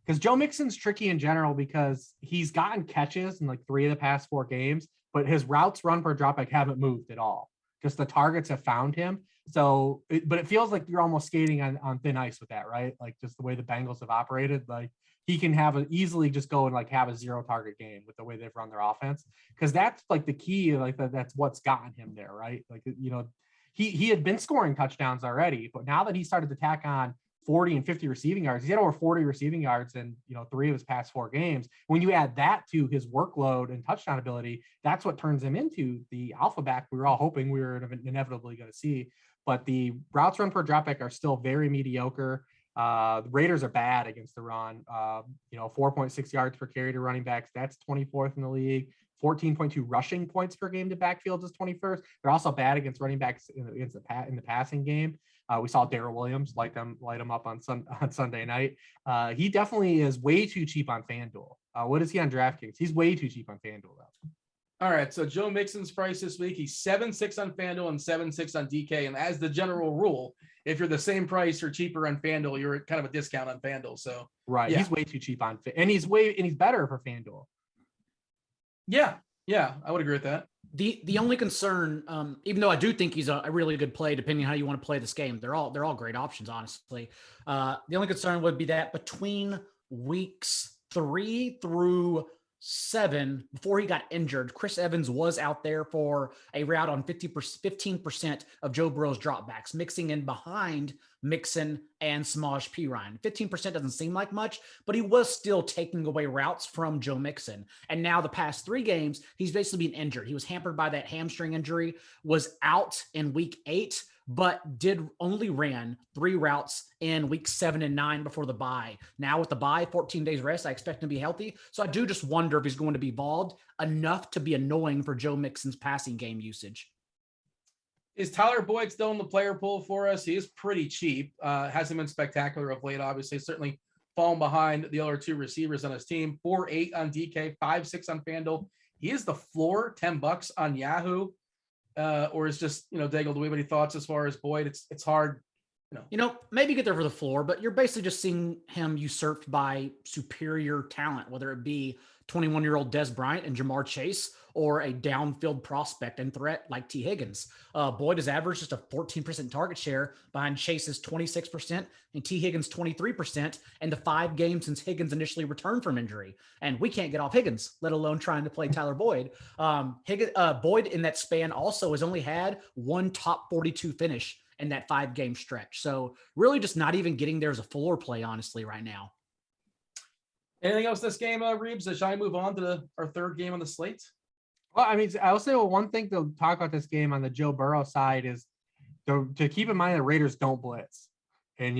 Because Joe Mixon's tricky in general because he's gotten catches in like 3 of the past 4 games, but his routes run per dropback haven't moved at all. Just the targets have found him. So, but it feels like you're almost skating on thin ice with that, right? Like just the way the Bengals have operated, like he can easily just go and like have a 0 target game with the way they've run their offense. Cause that's like the key, like that's what's gotten him there, right? Like, he had been scoring touchdowns already, but now that he started to tack on 40 and 50 receiving yards, he had over 40 receiving yards in 3 of his past 4 games. When you add that to his workload and touchdown ability, that's what turns him into the alpha back we were all hoping we were inevitably going to see. But the routes run per dropback are still very mediocre. The Raiders are bad against the run. 4.6 yards per carry to running backs. That's 24th in the league. 14.2 rushing points per game to backfields is 21st. They're also bad against running backs in the passing game. We saw Darrell Williams light them up on Sunday night. He definitely is way too cheap on FanDuel. What is he on DraftKings? He's way too cheap on FanDuel though. All right, so Joe Mixon's price this week, he's 7.6 on FanDuel and 7.6 on DK. And as the general rule, if you're the same price or cheaper on FanDuel, you're at kind of a discount on FanDuel. So right, yeah. He's way too cheap on and he's better for FanDuel. Yeah, I would agree with that. The only concern, even though I do think he's a really good play, depending on how you want to play this game, they're all great options, honestly. The only concern would be that between weeks 3 through 7, before he got injured, Chris Evans was out there for a route on 15% of Joe Burrow's dropbacks, mixing in behind Mixon and Samaj P. Ryan. 15% doesn't seem like much, but he was still taking away routes from Joe Mixon. And now the past 3 games, he's basically been injured. He was hampered by that hamstring injury, was out in week 8, but only ran 3 routes in week 7 and 9 before the bye. Now with the bye, 14 days rest, I expect him to be healthy. So I do just wonder if he's going to be balled enough to be annoying for Joe Mixon's passing game usage. Is Tyler Boyd still in the player pool for us? He is pretty cheap. Hasn't been spectacular of late, obviously. Certainly fallen behind the other 2 receivers on his team. 4.8 on DK, 5.6 on FanDuel. He is the floor, $10 on Yahoo. Or is just, Daigle, do we have any thoughts as far as Boyd? It's hard, maybe get there for the floor, but you're basically just seeing him usurped by superior talent, whether it be 21-year-old Des Bryant and Jamar Chase or a downfield prospect and threat like T. Higgins. Boyd has averaged just a 14% target share behind Chase's 26% and T. Higgins 23% in the 5 games since Higgins initially returned from injury. And we can't get off Higgins, let alone trying to play Tyler Boyd. Boyd in that span also has only had 1 top 42 finish in that 5-game stretch. So really just not even getting there as a floor play, honestly, right now. Anything else this game, Reeves? Shall I move on to our 3rd game on the slate? Well, I mean, I will say one thing to talk about this game on the Joe Burrow side is to keep in mind the Raiders don't blitz. And,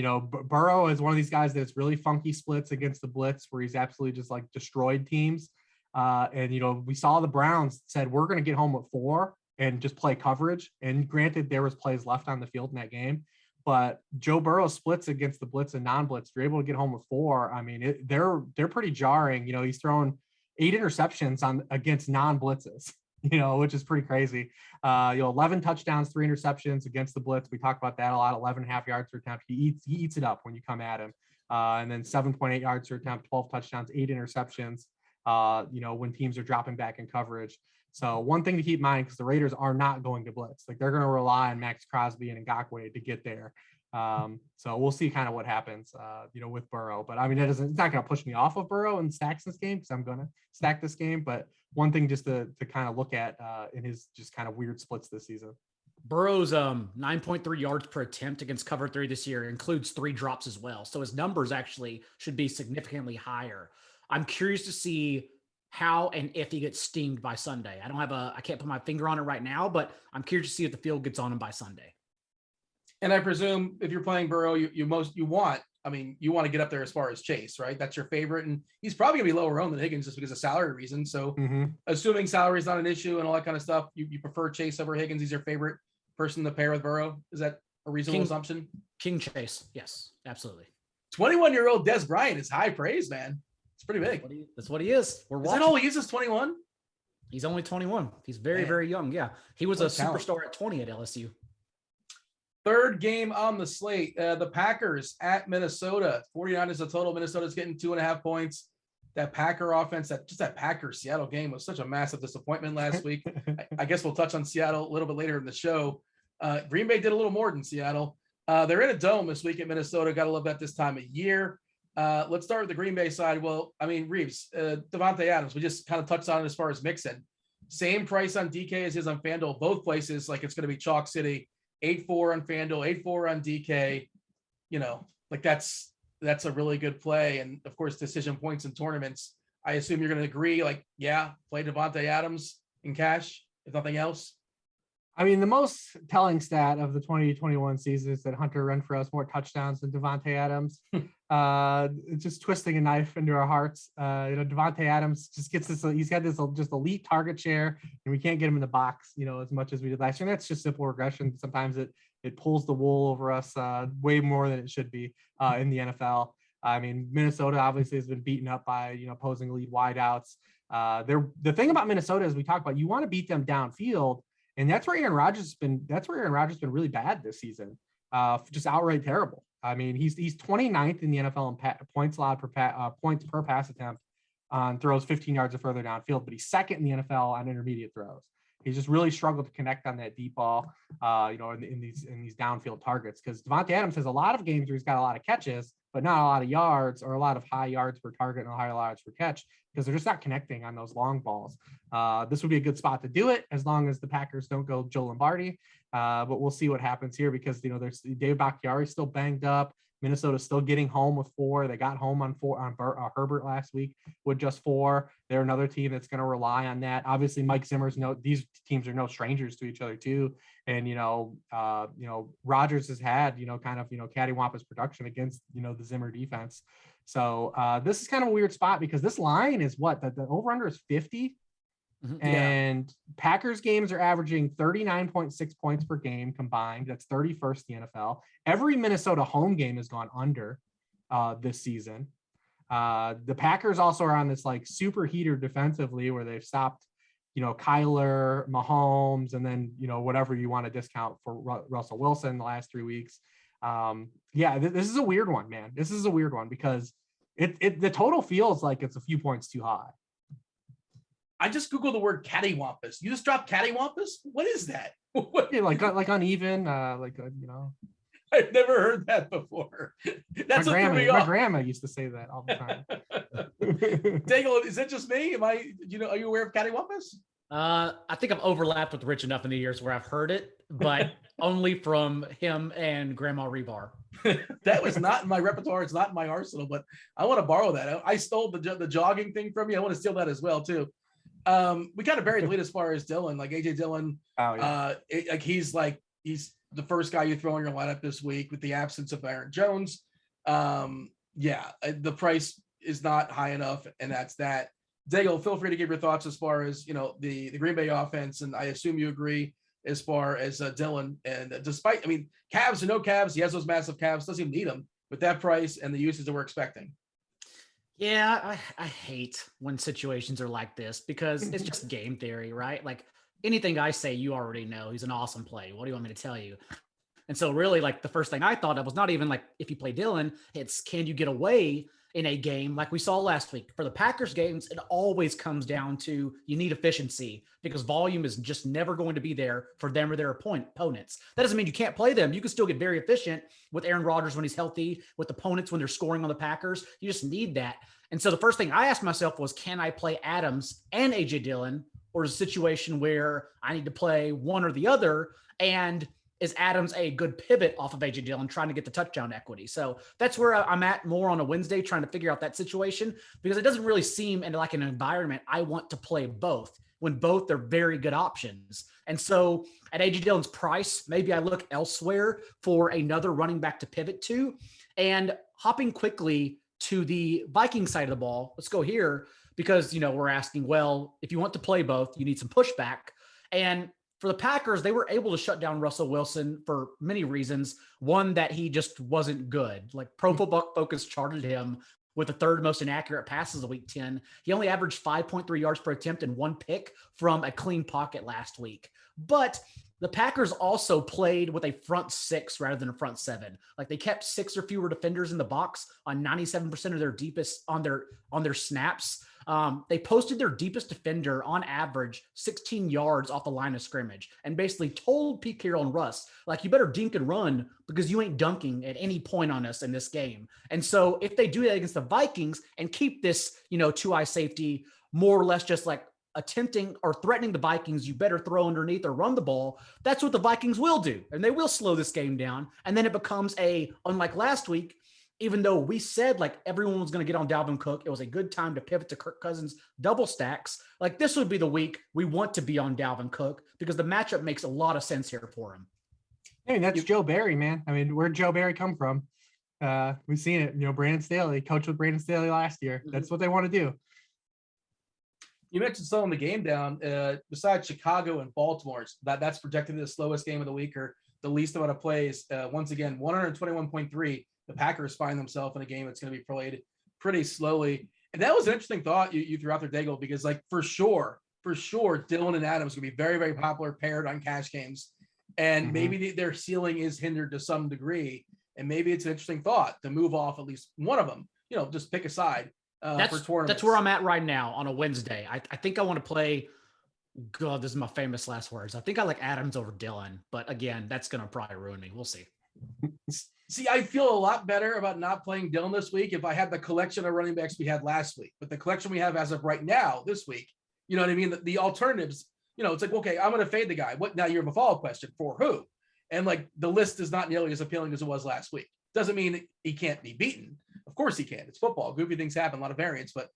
Burrow is one of these guys that's really funky splits against the blitz where he's absolutely just like destroyed teams. And, we saw the Browns said, we're going to get home with 4 and just play coverage. And granted, there was plays left on the field in that game. But Joe Burrow splits against the blitz and non-blitz. You're able to get home with 4. I mean, they're pretty jarring. He's thrown 8 interceptions against non-blitzes, which is pretty crazy. 11 touchdowns, 3 interceptions against the blitz. We talked about that a lot. 11.5 yards per attempt. He eats it up when you come at him. And then 7.8 yards per attempt, 12 touchdowns, 8 interceptions. When teams are dropping back in coverage. So one thing to keep in mind, because the Raiders are not going to blitz. Like they're going to rely on Max Crosby and Ngakoue to get there. So we'll see kind of what happens, with Burrow. But I mean, it's not going to push me off of Burrow and stacks this game because I'm going to stack this game. But one thing just to kind of look at in his just kind of weird splits this season. Burrow's 9.3 yards per attempt against cover 3 this year includes 3 drops as well. So his numbers actually should be significantly higher. I'm curious to see how and if he gets steamed by Sunday. I can't put my finger on it right now, but I'm curious to see if the field gets on him by Sunday. And I presume if you're playing Burrow, you want to get up there as far as Chase, right? That's your favorite. And he's probably gonna be lower owned than Higgins just because of salary reasons. So assuming salary is not an issue and all that kind of stuff, you prefer Chase over Higgins. He's your favorite person to pair with Burrow. Is that a reasonable assumption? King Chase. Yes, absolutely. 21-year-old Des Bryant is high praise, man. It's pretty big. That's what he is. Is that all he is 21? He's only 21. He's very, very young. Yeah. He was a superstar at 20 at LSU. 3rd game on the slate. The Packers at Minnesota. 49 is the total. Minnesota's getting 2.5 points. That Packer offense, that Packers Seattle game was such a massive disappointment last week. I guess we'll touch on Seattle a little bit later in the show. Green Bay did a little more than Seattle. They're in a dome this week at Minnesota. Got to love that this time of year. Let's start with the Green Bay side. Well, I mean, Reeves, Devontae Adams, we just kind of touched on it as far as Mixon. Same price on DK as is on FanDuel. Both places, like it's going to be chalk city. 8.4 on FanDuel, 8.4 on DK. That's a really good play. And of course, decision points in tournaments. I assume you're going to agree. Play Devontae Adams in cash, if nothing else. I mean, the most telling stat of the 2021 season is that Hunter Renfrow has more touchdowns than Devontae Adams. Just twisting a knife into our hearts. Devontae Adams just gets this. He's got this just elite target share, and we can't get him in the box, as much as we did last year. And that's just simple regression. Sometimes it pulls the wool over us way more than it should be in the NFL. I mean, Minnesota obviously has been beaten up by opposing elite wideouts. The thing about Minnesota is we talk about you want to beat them downfield. And that's where Aaron Rodgers has been really bad this season. Just outright terrible. I mean, he's 29th in the NFL in points allowed per points per pass attempt on throws 15 yards or further downfield, but he's second in the NFL on intermediate throws. He's just really struggled to connect on that deep ball, in these downfield targets. Because Devontae Adams has a lot of games where he's got a lot of catches, but not a lot of yards or a lot of high yards per target and high yards per catch, because they're just not connecting on those long balls. This would be a good spot to do it as long as the Packers don't go Joe Lombardi. But we'll see what happens here because, there's Dave Bakhtiari still banged up. Minnesota's still getting home with 4. They got home on 4 on Herbert last week with just 4. They're another team that's going to rely on that. Obviously, Mike Zimmer's these teams are no strangers to each other too. And, Rodgers has had, cattywampus production against, the Zimmer defense. So this is kind of a weird spot because this line is what the over under is 50. And Packers games are averaging 39.6 points per game combined. That's 31st in the NFL. Every Minnesota home game has gone under this season. The Packers also are on this super heater defensively where they've stopped, Kyler, Mahomes, and then, whatever you want to discount for Russell Wilson the last 3 weeks. This is a weird one, man. This is a weird one because the total feels like it's a few points too high. I just Googled the word cattywampus. You just dropped cattywampus? What is that? Yeah, like uneven, I've never heard that before. That's my grandma used to say that all the time. Daigle, is it just me? Are you aware of cattywampus? I think I've overlapped with Rich enough in the years where I've heard it, but only from him and Grandma Hribar. That was not in my repertoire. It's not in my arsenal, but I want to borrow that. I stole the jogging thing from you. I want to steal that as well too. We kind of buried the lead as far as Dillon, like AJ Dillon. Oh, yeah. He's the first guy you throw in your lineup this week with the absence of Aaron Jones. The price is not high enough, and that's that. Daigle, feel free to give your thoughts as far as the Green Bay offense, and I assume you agree as far as Dillon. And despite, calves or no calves, he has those massive calves, doesn't even need them with that price and the usage that we're expecting. Yeah, I hate when situations are like this because it's just game theory, right? Like anything I say, you already know. He's an awesome play. What do you want me to tell you? And so really the first thing I thought of was not even if you play Dillon, it's can you get away in a game like we saw last week. For the Packers games, it always comes down to you need efficiency because volume is just never going to be there for them or their opponents. That doesn't mean you can't play them. You can still get very efficient with Aaron Rodgers when he's healthy, with opponents when they're scoring on the Packers. You just need that. And so the first thing I asked myself was, can I play Adams and AJ Dillon, or is a situation where I need to play one or the other? And is Adams a good pivot off of AJ Dillon trying to get the touchdown equity? So that's where I'm at more on a Wednesday, trying to figure out that situation, because it doesn't really seem like an environment I want to play both when both are very good options. And so at AJ Dillon's price, maybe I look elsewhere for another running back to pivot to. And hopping quickly to the Viking side of the ball, let's go here because, we're asking, well, if you want to play both, you need some pushback. And for the Packers, they were able to shut down Russell Wilson for many reasons. One, that he just wasn't good. Pro Football Focus charted him with the third most inaccurate passes of week 10. He only averaged 5.3 yards per attempt and 1 pick from a clean pocket last week. But the Packers also played with a front 6 rather than a front 7. They kept 6 or fewer defenders in the box on 97% of their deepest on their snaps. They posted their deepest defender on average 16 yards off the line of scrimmage and basically told Pete Carroll and Russ, you better dink and run because you ain't dunking at any point on us in this game. And so if they do that against the Vikings and keep this, 2-eye safety more or less just attempting or threatening the Vikings, you better throw underneath or run the ball. That's what the Vikings will do. And they will slow this game down. And then it becomes unlike last week, even though we said like everyone was going to get on Dalvin Cook, it was a good time to pivot to Kirk Cousins double stacks. Like this would be the week we want to be on Dalvin Cook because the matchup makes a lot of sense here for him. I mean, that's Joe Barry, man. I mean, where'd Joe Barry come from? We've seen it. Brandon Staley coached with Brandon Staley last year. That's what they want to do. You mentioned slowing the game down. Besides Chicago and Baltimore, that's projected the slowest game of the week or the least amount of plays. Once again, 121.3. The Packers find themselves in a game that's going to be played pretty slowly. And that was an interesting thought you threw out there, Daigle, because like for sure, Dylan and Adams are going to be very, very popular paired on cash games. And maybe their ceiling is hindered to some degree. And maybe it's an interesting thought to move off at least one of them, just pick a side for tournaments. That's where I'm at right now on a Wednesday. I think I want to play. God, this is my famous last words. I think I like Adams over Dylan, but again, that's going to probably ruin me. We'll see. See, I feel a lot better about not playing Dylan this week if I had the collection of running backs we had last week. But the collection we have as of right now, this week, you know what I mean? The alternatives, it's like, okay, I'm going to fade the guy. What now? You have a follow-up question for who? And like the list is not nearly as appealing as it was last week. Doesn't mean he can't be beaten. Of course he can. It's football. Goofy things happen, a lot of variance, but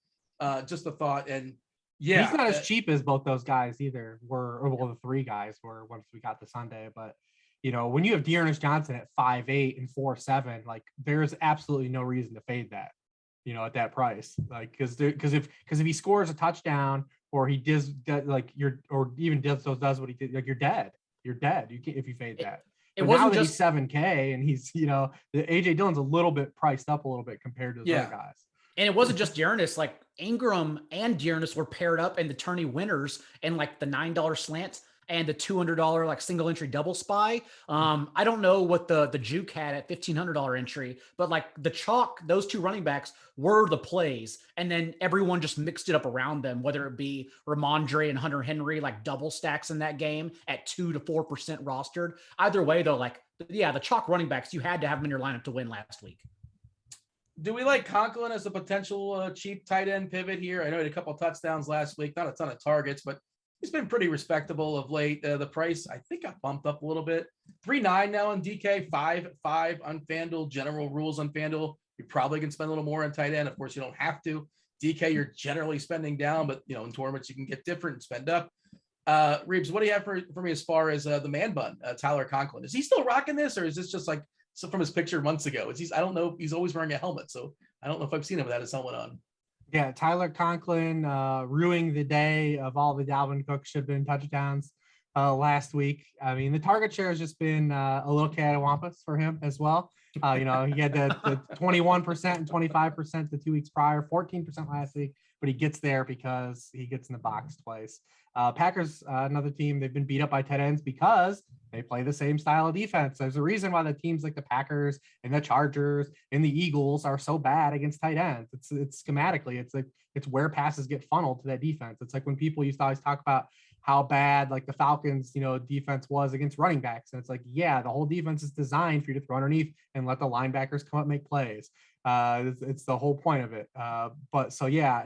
just a thought. And yeah, he's not as cheap as both those guys either. The three guys were once we got to Sunday, but when you have Dearness Johnson at 5'8" and 4'7", like there's absolutely no reason to fade that, at that price. Like, because if he scores a touchdown or he does like or even does what he did, like you're dead. You're dead. You can't if you fade that. It wasn't now that just he's 7K and he's, the AJ Dillon's a little bit priced up a little bit compared to the other guys. And it wasn't just Dearness, like Ingram and Dearness were paired up in the tourney winners and like the $9 slant and the $200 like single entry double spy. I don't know what the juke had at $1,500 entry, but like the chalk, those two running backs were the plays. And then everyone just mixed it up around them, whether it be Ramondre and Hunter Henry, like double stacks in that game at 2 to 4% rostered. Either way though, like, yeah, the chalk running backs, you had to have them in your lineup to win last week. Do we like Conklin as a potential cheap tight end pivot here? I know he had a couple of touchdowns last week, not a ton of targets, but he's been pretty respectable of late. The price, I think, got bumped up a little bit. 3.9 now on DK, 5.5 on FanDuel. General rules on FanDuel. You probably can spend a little more on tight end. Of course, you don't have to. DK, you're generally spending down, but in tournaments you can get different and spend up. Reeves, what do you have for me as far as the man bun, Tyler Conklin? Is he still rocking this, or is this just like from his picture months ago? I don't know. He's always wearing a helmet, so I don't know if I've seen him without his helmet on. Yeah, Tyler Conklin ruining the day of all the Dalvin Cook should have been touchdowns last week. I mean, the target share has just been a little catawampus for him as well. He had the 21% and 25% the 2 weeks prior, 14% last week, but he gets there because he gets in the box twice. Packers, another team, they've been beat up by tight ends because they play the same style of defense. There's a reason why the teams like the Packers and the Chargers and the Eagles are so bad against tight ends. It's schematically, it's where passes get funneled to that defense. It's like when people used to always talk about how bad like the Falcons, defense was against running backs. And it's like, yeah, the whole defense is designed for you to throw underneath and let the linebackers come up and make plays. It's the whole point of it. But so, yeah,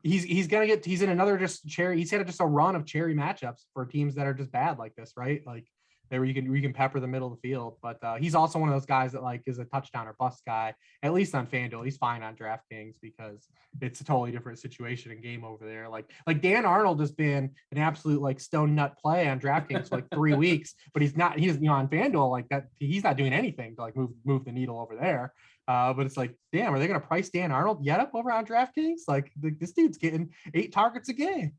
he's in another he's had just a run of cherry matchups for teams that are just bad like this, right? Like there you can pepper the middle of the field, but he's also one of those guys that like is a touchdown or bust guy, at least on FanDuel. He's fine on DraftKings because it's a totally different situation and game over there. Like Dan Arnold has been an absolute like stone nut play on DraftKings for like 3 weeks, but he's on FanDuel like that. He's not doing anything to like move the needle over there. But it's like, damn, are they going to price Dan Arnold yet up over on DraftKings? Like this dude's getting 8 targets a game.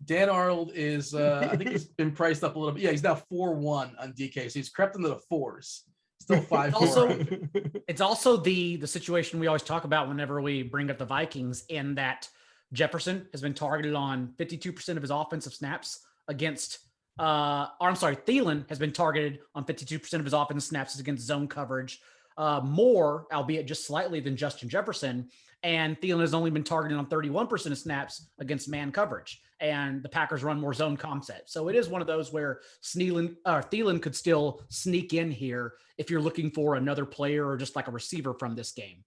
Dan Arnold is, I think he's been priced up a little bit. Yeah, he's now 4-1 on DK, so he's crept into the 4s. Still 5-4. It's also the situation we always talk about whenever we bring up the Vikings, in that Jefferson has been targeted on 52% of his offensive snaps against. Thielen has been targeted on 52% of his offensive snaps against zone coverage. More, albeit just slightly, than Justin Jefferson. And Thielen has only been targeted on 31% of snaps against man coverage. And the Packers run more zone concept. So it is one of those where Thielen could still sneak in here if you're looking for another player or just like a receiver from this game.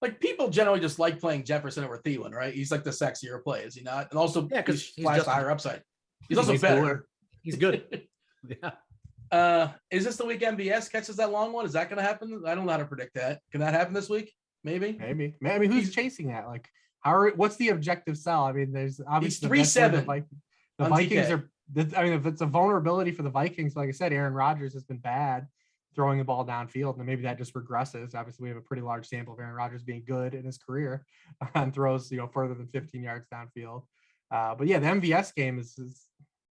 Like people generally just like playing Jefferson over Thielen, right? He's like the sexier play, is he not? And also, because he's just higher upside. He's also better. Cooler. He's good. Yeah. Is this the week MVS catches that long one? Is that going to happen? I don't know how to predict that. Can that happen this week? Maybe. I mean, who's chasing that? Like, what's the objective sell? I mean, there's obviously 3-7. The Vikings are. I mean, if it's a vulnerability for the Vikings, like I said, Aaron Rodgers has been bad throwing the ball downfield, and maybe that just regresses. Obviously, we have a pretty large sample of Aaron Rodgers being good in his career on throws, further than 15 yards downfield. But yeah, the MVS game is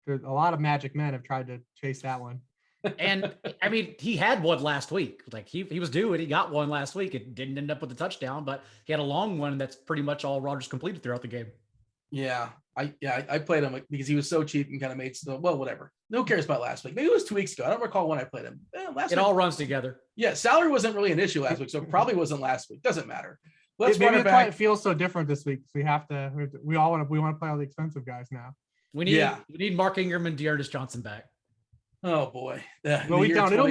there's a lot of magic men have tried to chase that one. And I mean, he had one last week. Like he was due and he got one last week. It didn't end up with a touchdown, but he had a long one that's pretty much all Rodgers completed throughout the game. Yeah. I played him because he was so cheap and kind of made still. Well, whatever. No cares about last week. Maybe it was 2 weeks ago. I don't recall when I played him. Last week, all runs together. Yeah, salary wasn't really an issue last week, so it probably wasn't last week. Doesn't matter. Let's maybe run it that's back. why it feels so different this week. We want to play all the expensive guys now. We need Mark Ingram and Dearness Johnson back. Oh boy. Well, we don't. It'll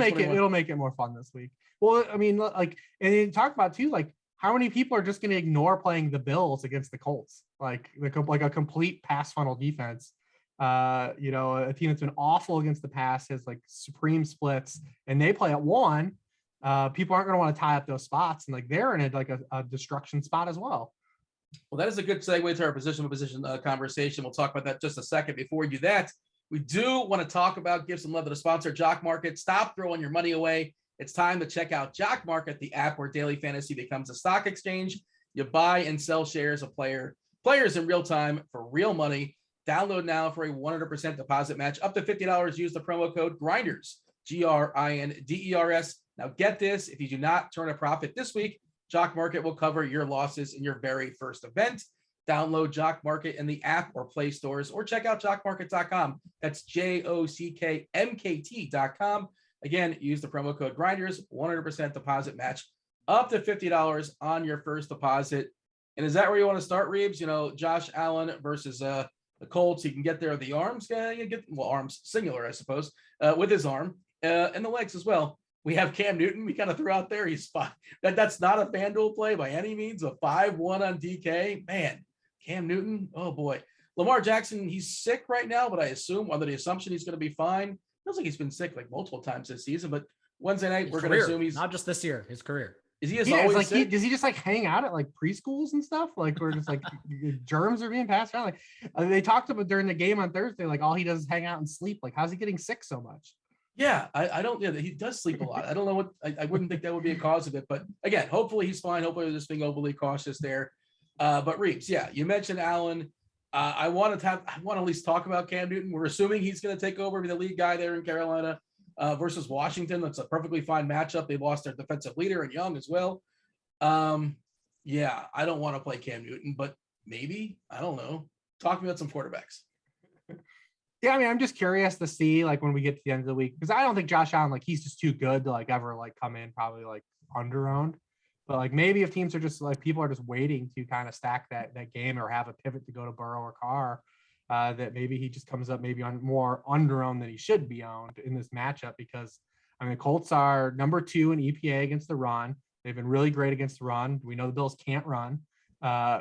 make it more fun this week. Well, I mean, like, and you talk about too, like, how many people are just going to ignore playing the Bills against the Colts? Like a complete pass funnel defense. A team that's been awful against the pass has like supreme splits, and they play at 1. People aren't going to want to tie up those spots, and like they're in a destruction spot as well. Well, that is a good segue to our position conversation. We'll talk about that just a second. Before we do that, we do want to give some love to the sponsor, Jock Market. Stop throwing your money away. It's time to check out Jock Market, the app where daily fantasy becomes a stock exchange. You buy and sell shares of players in real time for real money. Download now for a 100% deposit match up to $50. Use the promo code GRINDERS, GRINDERS. Now get this, if you do not turn a profit this week, Jock Market will cover your losses in your very first event. Download Jock Market in the app or Play stores, or check out jockmarket.com. That's JOCKMKT.com. Again, use the promo code GRINDERS, 100% deposit match up to $50 on your first deposit. And is that where you want to start, Reeves? Josh Allen versus the Colts. He can get there with the arms. Arms singular, I suppose, with his arm and the legs as well. We have Cam Newton. We kind of threw out there. He's that's not a FanDuel play by any means. A 5-1 on DK. Man, Cam Newton. Oh boy. Lamar Jackson. He's sick right now, but I assume under the assumption he's going to be fine. Feels like he's been sick like multiple times this season. But Wednesday night, we're going to assume he's not just this year. His career. Is he always like sick? Does he just like hang out at like preschools and stuff? Like where just like germs are being passed around? Like they talked about during the game on Thursday, like all he does is hang out and sleep. Like how's he getting sick so much? Yeah, I don't. Yeah, he does sleep a lot. I don't know what. I wouldn't think that would be a cause of it. But again, hopefully he's fine. Hopefully they're just being overly cautious there. But Reeves, yeah, you mentioned Allen. I want to at least talk about Cam Newton. We're assuming he's going to take over, be the lead guy there in Carolina versus Washington. That's a perfectly fine matchup. They lost their defensive leader and Young as well. Yeah, I don't want to play Cam Newton, but maybe, I don't know. Talk to me about some quarterbacks. Yeah, I mean, I'm just curious to see like when we get to the end of the week, because I don't think Josh Allen, like he's just too good to like ever like come in probably like under-owned. But like maybe if teams are just like people are just waiting to kind of stack that game or have a pivot to go to Burrow or Carr, that maybe he just comes up maybe on more under-owned than he should be owned in this matchup, because I mean the Colts are number 2 in EPA against the run. They've been really great against the run. We know the Bills can't run.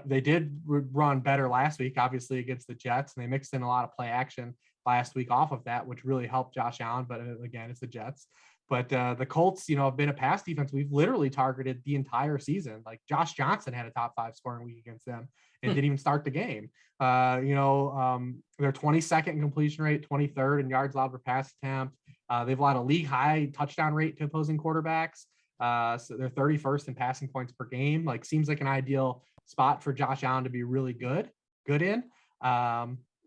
They did run better last week, obviously against the Jets, and they mixed in a lot of play action last week off of that, which really helped Josh Allen. But again, it's the Jets. But the Colts, have been a pass defense we've literally targeted the entire season. Like Josh Johnson had a top 5 scoring week against them and didn't even start the game. They're 22nd in completion rate, 23rd in yards allowed per pass attempt. They've allowed a league high touchdown rate to opposing quarterbacks. So they're 31st in passing points per game. Like seems like an ideal spot for Josh Allen to be really good in.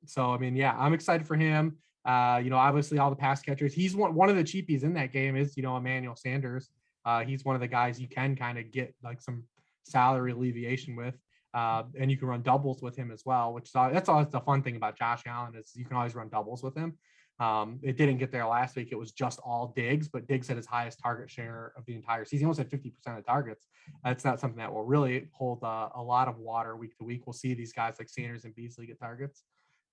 So, I mean, yeah, I'm excited for him. Obviously all the pass catchers, he's one of the cheapies in that game is, Emmanuel Sanders. He's one of the guys you can kind of get like some salary alleviation with. And you can run doubles with him as well, which that's always the fun thing about Josh Allen is you can always run doubles with him. It didn't get there last week. It was just all Diggs, but Diggs had his highest target share of the entire season. He almost had 50% of targets. That's not something that will really hold a lot of water week to week. We'll see these guys like Sanders and Beasley get targets.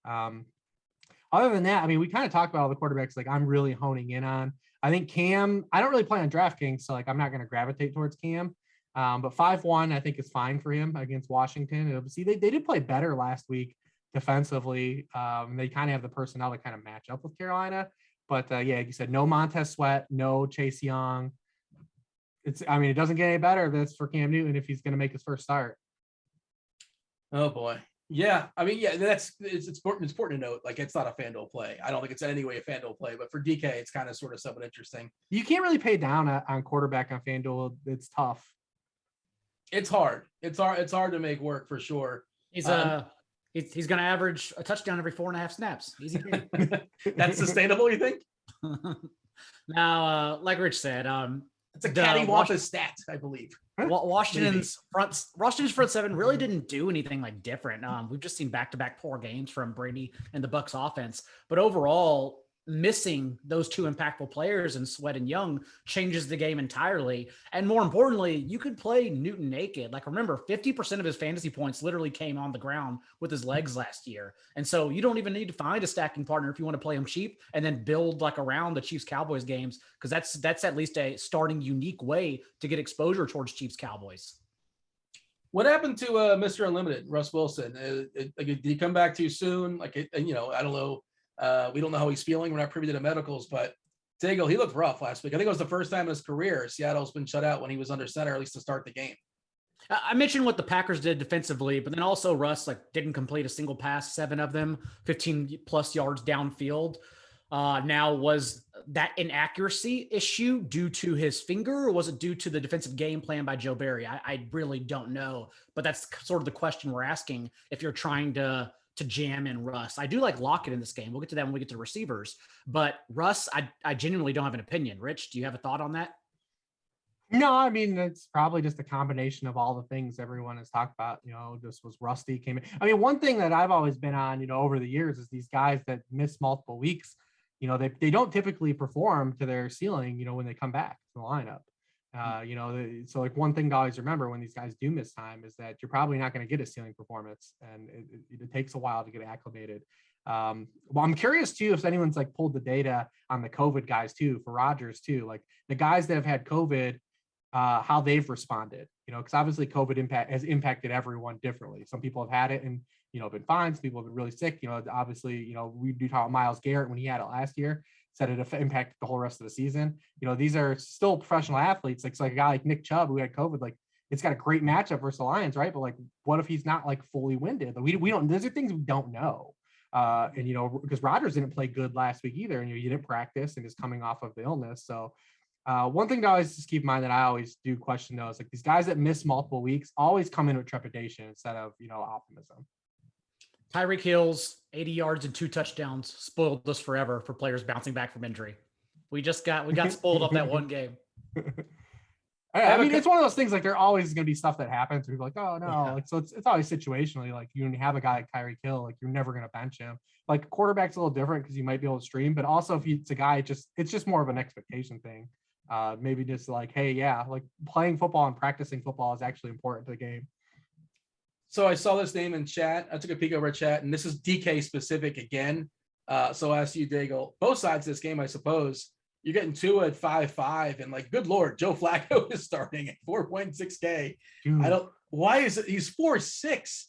Other than that, I mean, we kind of talked about all the quarterbacks like I'm really honing in on. I think Cam, I don't really play on DraftKings, so like I'm not going to gravitate towards Cam. But 5-1, I think is fine for him against Washington. See, they did play better last week defensively. They kind of have the personnel to kind of match up with Carolina. But yeah, like you said, no Montez Sweat, no Chase Young. It doesn't get any better if it's for Cam Newton if he's going to make his first start. Oh boy. Yeah. I mean, yeah, it's important to note, like, it's not a FanDuel play. I don't think it's in any way a FanDuel play, but for DK, it's kind of sort of somewhat interesting. You can't really pay down on quarterback on FanDuel. It's tough. It's hard. It's hard to make work for sure. He's going to average a touchdown every 4.5 snaps. Easy. That's sustainable, you think? Now, like Rich said, it's a cattywampus stat, I believe. Washington's front seven really didn't do anything like different. We've just seen back-to-back poor games from Brady and the Bucs offense, but overall, missing those two impactful players in Sweat and Young changes the game entirely. And more importantly, you could play Newton naked. Like, remember, 50% of his fantasy points literally came on the ground with his legs last year. And so you don't even need to find a stacking partner if you want to play him cheap and then build like around the Chiefs Cowboys games, because that's at least a starting unique way to get exposure towards Chiefs Cowboys. What happened to Mr. Unlimited, Russ Wilson? Did he come back too soon? I don't know. We don't know how he's feeling. We're not privy to the medicals, but Daigle, he looked rough last week. I think it was the first time in his career Seattle's been shut out when he was under center, at least to start the game. I mentioned what the Packers did defensively, but then also Russ didn't complete a single pass, 7 of them, 15 plus yards downfield. Now, was that inaccuracy issue due to his finger, or was it due to the defensive game plan by Joe Barry? I really don't know, but that's sort of the question we're asking if you're trying to jam in Russ. I do like Lockett in this game. We'll get to that when we get to receivers, but Russ, I genuinely don't have an opinion. Rich, do you have a thought on that? No, it's probably just a combination of all the things everyone has talked about. This was rusty, came in. One thing that I've always been on, over the years is these guys that miss multiple weeks, they don't typically perform to their ceiling, when they come back to the lineup. So one thing to always remember when these guys do miss time is that you're probably not going to get a ceiling performance, and it takes a while to get acclimated. Well, I'm curious too if anyone's pulled the data on the COVID guys too, for Rodgers too, like the guys that have had COVID, how they've responded. Because obviously COVID has impacted everyone differently. Some people have had it and been fine. Some people have been really sick. Obviously, we do talk about Myles Garrett when he had it last year. Said it impacted the whole rest of the season. These are still professional athletes. So a guy like Nick Chubb who had COVID, it's got a great matchup versus the Lions, right? But what if he's not fully winded? We don't. Those are things we don't know. Because Rodgers didn't play good last week either, and he didn't practice and is coming off of the illness. So one thing to always just keep in mind that I always do question though is these guys that miss multiple weeks always come in with trepidation instead of optimism. Tyreek Hill's 80 yards and 2 touchdowns spoiled us forever for players bouncing back from injury. We got spoiled off that one game. It's one of those things there always going to be stuff that happens where people oh no, so it's always situationally you have a guy like Tyreek Hill, you're never going to bench him. Quarterback's a little different because you might be able to stream, but also if it's a guy, it's just more of an expectation thing. Maybe just playing football and practicing football is actually important to the game. So I saw this name in chat. I took a peek over at chat, and this is DK specific again. So I'll ask you, Daigle, both sides of this game, I suppose, you're getting 2 at 5.5, and good Lord, Joe Flacco is starting at 4.6K. Dude. Why is it? He's 4.6,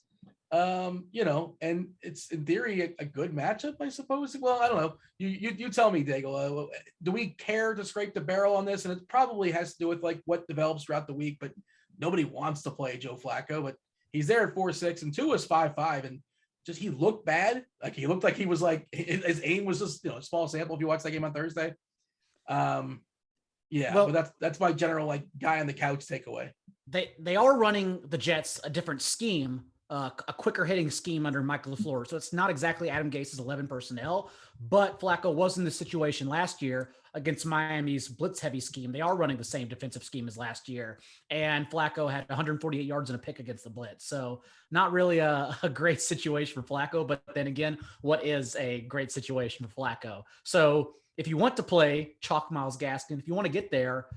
and it's in theory a good matchup, I suppose. Well, I don't know. You tell me, Daigle, do we care to scrape the barrel on this? And it probably has to do with what develops throughout the week, but nobody wants to play Joe Flacco, but he's there at 4.6 and 2 is 5.5, and just he looked bad. He looked like he was his aim was just a small sample if you watch that game on Thursday. But that's my general guy on the couch takeaway. They are running the Jets a different scheme, a quicker hitting scheme under Michael LaFleur. So it's not exactly Adam Gase's 11 personnel, but Flacco was in the situation last year against Miami's blitz heavy scheme. They are running the same defensive scheme as last year. And Flacco had 148 yards and a pick against the blitz. So not really a great situation for Flacco, but then again, what is a great situation for Flacco? So if you want to play chalk Myles Gaskin, if you want to get there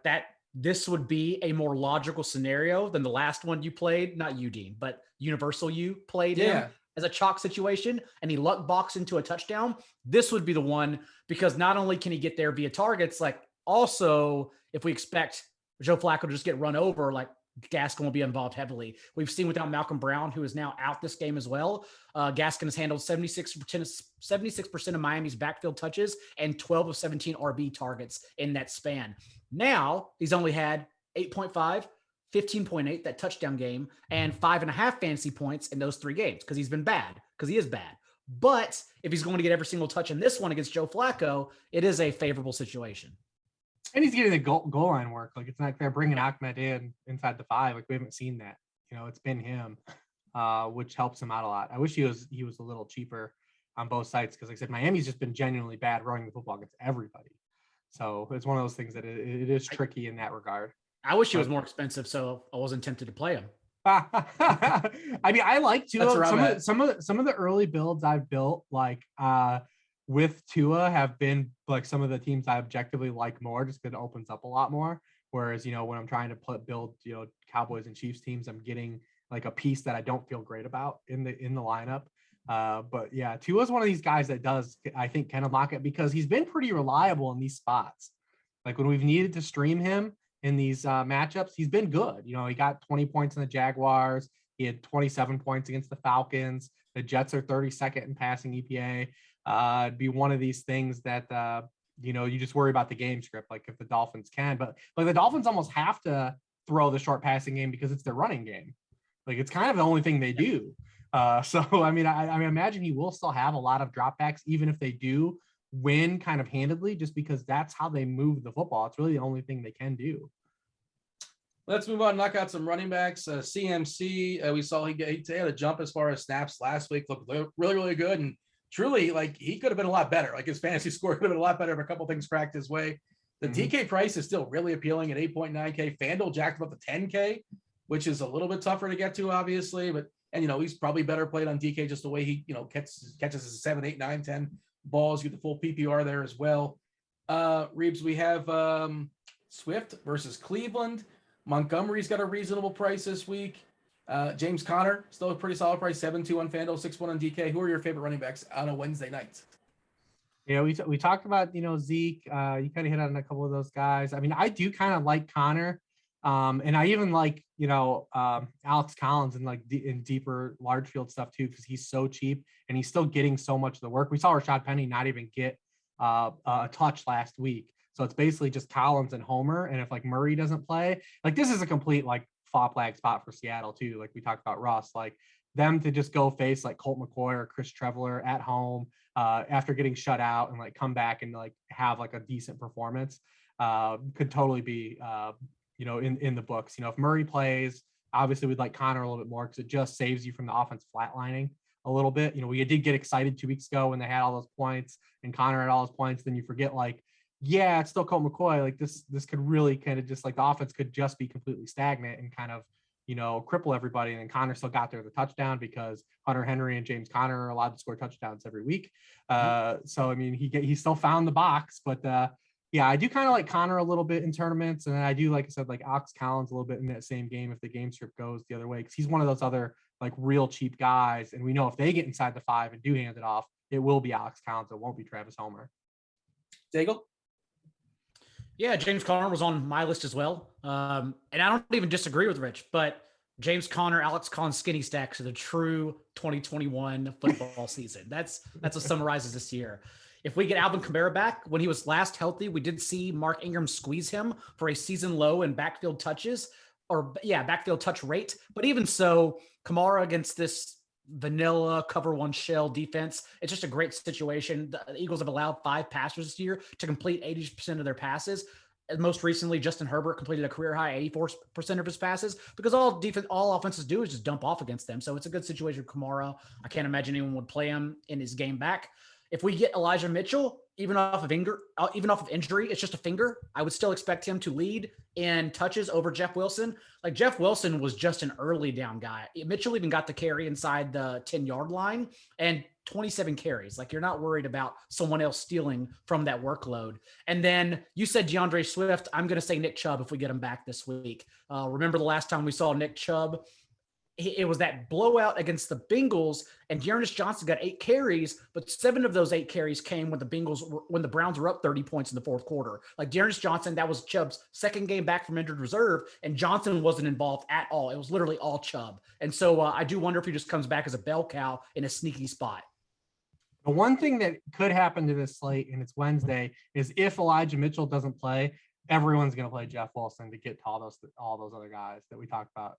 that, this would be a more logical scenario than the last one you played, not you, Dean, but Universal you played him as a chalk situation, and he luck boxed into a touchdown. This would be the one, because not only can he get there via targets, also if we expect Joe Flacco to just get run over, Gaskin will be involved heavily. We've seen without Malcolm Brown, who is now out this game as well. Gaskin has handled 76% of Miami's backfield touches and 12 of 17 RB targets in that span. Now he's only had 8.5, 15.8, that touchdown game, and 5.5 fantasy points in those 3 games because he's been bad, because he is bad. But if he's going to get every single touch in this one against Joe Flacco, it is a favorable situation. And he's getting the goal line work. Like, it's not like they're bringing Ahmed in inside the 5. Like, we haven't seen that. It's been him, which helps him out a lot. I wish he was a little cheaper on both sides because, like I said, Miami's just been genuinely bad running the football against everybody. So it's one of those things that it is tricky in that regard. I wish he was more expensive, so I wasn't tempted to play him. I mean, I like Tua. Some of the early builds I've built, like with Tua, have been like some of the teams I objectively like more, just because it opens up a lot more. Whereas, when I'm trying to build, Cowboys and Chiefs teams, I'm getting like a piece that I don't feel great about in the lineup. But yeah, Tua's one of these guys that does, I think, can unlock it because he's been pretty reliable in these spots. Like when we've needed to stream him in these matchups, he's been good. He got 20 points in the Jaguars. He had 27 points against the Falcons. The Jets are 32nd in passing EPA. It'd be one of these things that, you just worry about the game script, like if the Dolphins can. But like the Dolphins almost have to throw the short passing game because it's their running game. Like it's kind of the only thing they do. So, I mean, I imagine he will still have a lot of dropbacks, even if they do win kind of handedly, just because that's how they move the football. It's really the only thing they can do. Let's move on. Knock out some running backs. CMC, we saw he had a jump as far as snaps last week. Looked really, really good. And truly, like, he could have been a lot better. Like, his fantasy score could have been a lot better if a couple things cracked his way. The DK price is still really appealing at 8.9K. FanDuel jacked up to 10K, which is a little bit tougher to get to, obviously. But he's probably better played on DK just the way he, catches his 7, 8, 9, 10 balls. You get the full PPR there as well. Reeves, we have Swift versus Cleveland. Montgomery's got a reasonable price this week. James Conner, still a pretty solid price, 7-2 on FanDuel, 6-1 on DK. Who are your favorite running backs on a Wednesday night? Yeah, we talked about, Zeke. You kind of hit on a couple of those guys. I mean, I do kind of like Conner. And I even like, Alex Collins and in deeper large field stuff too, because he's so cheap and he's still getting so much of the work. We saw Rashad Penny not even get a touch last week. So it's basically just Collins and Homer. And if like Murray doesn't play, like this is a complete like fall flag spot for Seattle too. Like we talked about Russ, like them to just go face like Colt McCoy or Chris Trevler at home after getting shut out and like come back and like have like a decent performance could totally be in the books. If Murray plays, obviously we'd like Connor a little bit more because it just saves you from the offense flatlining a little bit. We did get excited 2 weeks ago when they had all those points and Connor had all his points. Then you forget like, yeah, it's still Colt McCoy. Like this could really kind of just like the offense could just be completely stagnant and kind of, cripple everybody. And then Connor still got there with a touchdown because Hunter Henry and James Conner are allowed to score touchdowns every week. So, I mean, he still found the box, but yeah, I do kind of like Connor a little bit in tournaments. And I do, like I said, like Alex Collins a little bit in that same game if the game script goes the other way, because he's one of those other like real cheap guys. And we know if they get inside the 5 and do hand it off, it will be Alex Collins. It won't be Travis Homer. Daigle? Yeah, James Conner was on my list as well. And I don't even disagree with Rich, but James Conner, Alex Collins skinny stacks are the true 2021 football season. That's what summarizes this year. If we get Alvin Kamara back, when he was last healthy, we did see Mark Ingram squeeze him for a season low in backfield touches backfield touch rate. But even so, Kamara against this vanilla cover one shell defense, it's just a great situation. The Eagles have allowed 5 passers this year to complete 80% of their passes. And most recently, Justin Herbert completed a career high 84% of his passes because all offenses do is just dump off against them. So it's a good situation for Kamara. I can't imagine anyone would play him in his game back. If we get Elijah Mitchell, even off of injury, it's just a finger. I would still expect him to lead in touches over Jeff Wilson. Like Jeff Wilson was just an early down guy. Mitchell even got the carry inside the 10-yard line and 27 carries. Like you're not worried about someone else stealing from that workload. And then you said DeAndre Swift. I'm going to say Nick Chubb if we get him back this week. Remember the last time we saw Nick Chubb it was that blowout against the Bengals, and Dearness Johnson got 8 carries, but 7 of those 8 carries came when the Browns were up 30 points in the fourth quarter. Like Dearness Johnson, that was Chubb's second game back from injured reserve, and Johnson wasn't involved at all. It was literally all Chubb. And so I do wonder if he just comes back as a bell cow in a sneaky spot. The one thing that could happen to this slate, and it's Wednesday, is if Elijah Mitchell doesn't play, everyone's going to play Jeff Wilson to get to all those other guys that we talked about.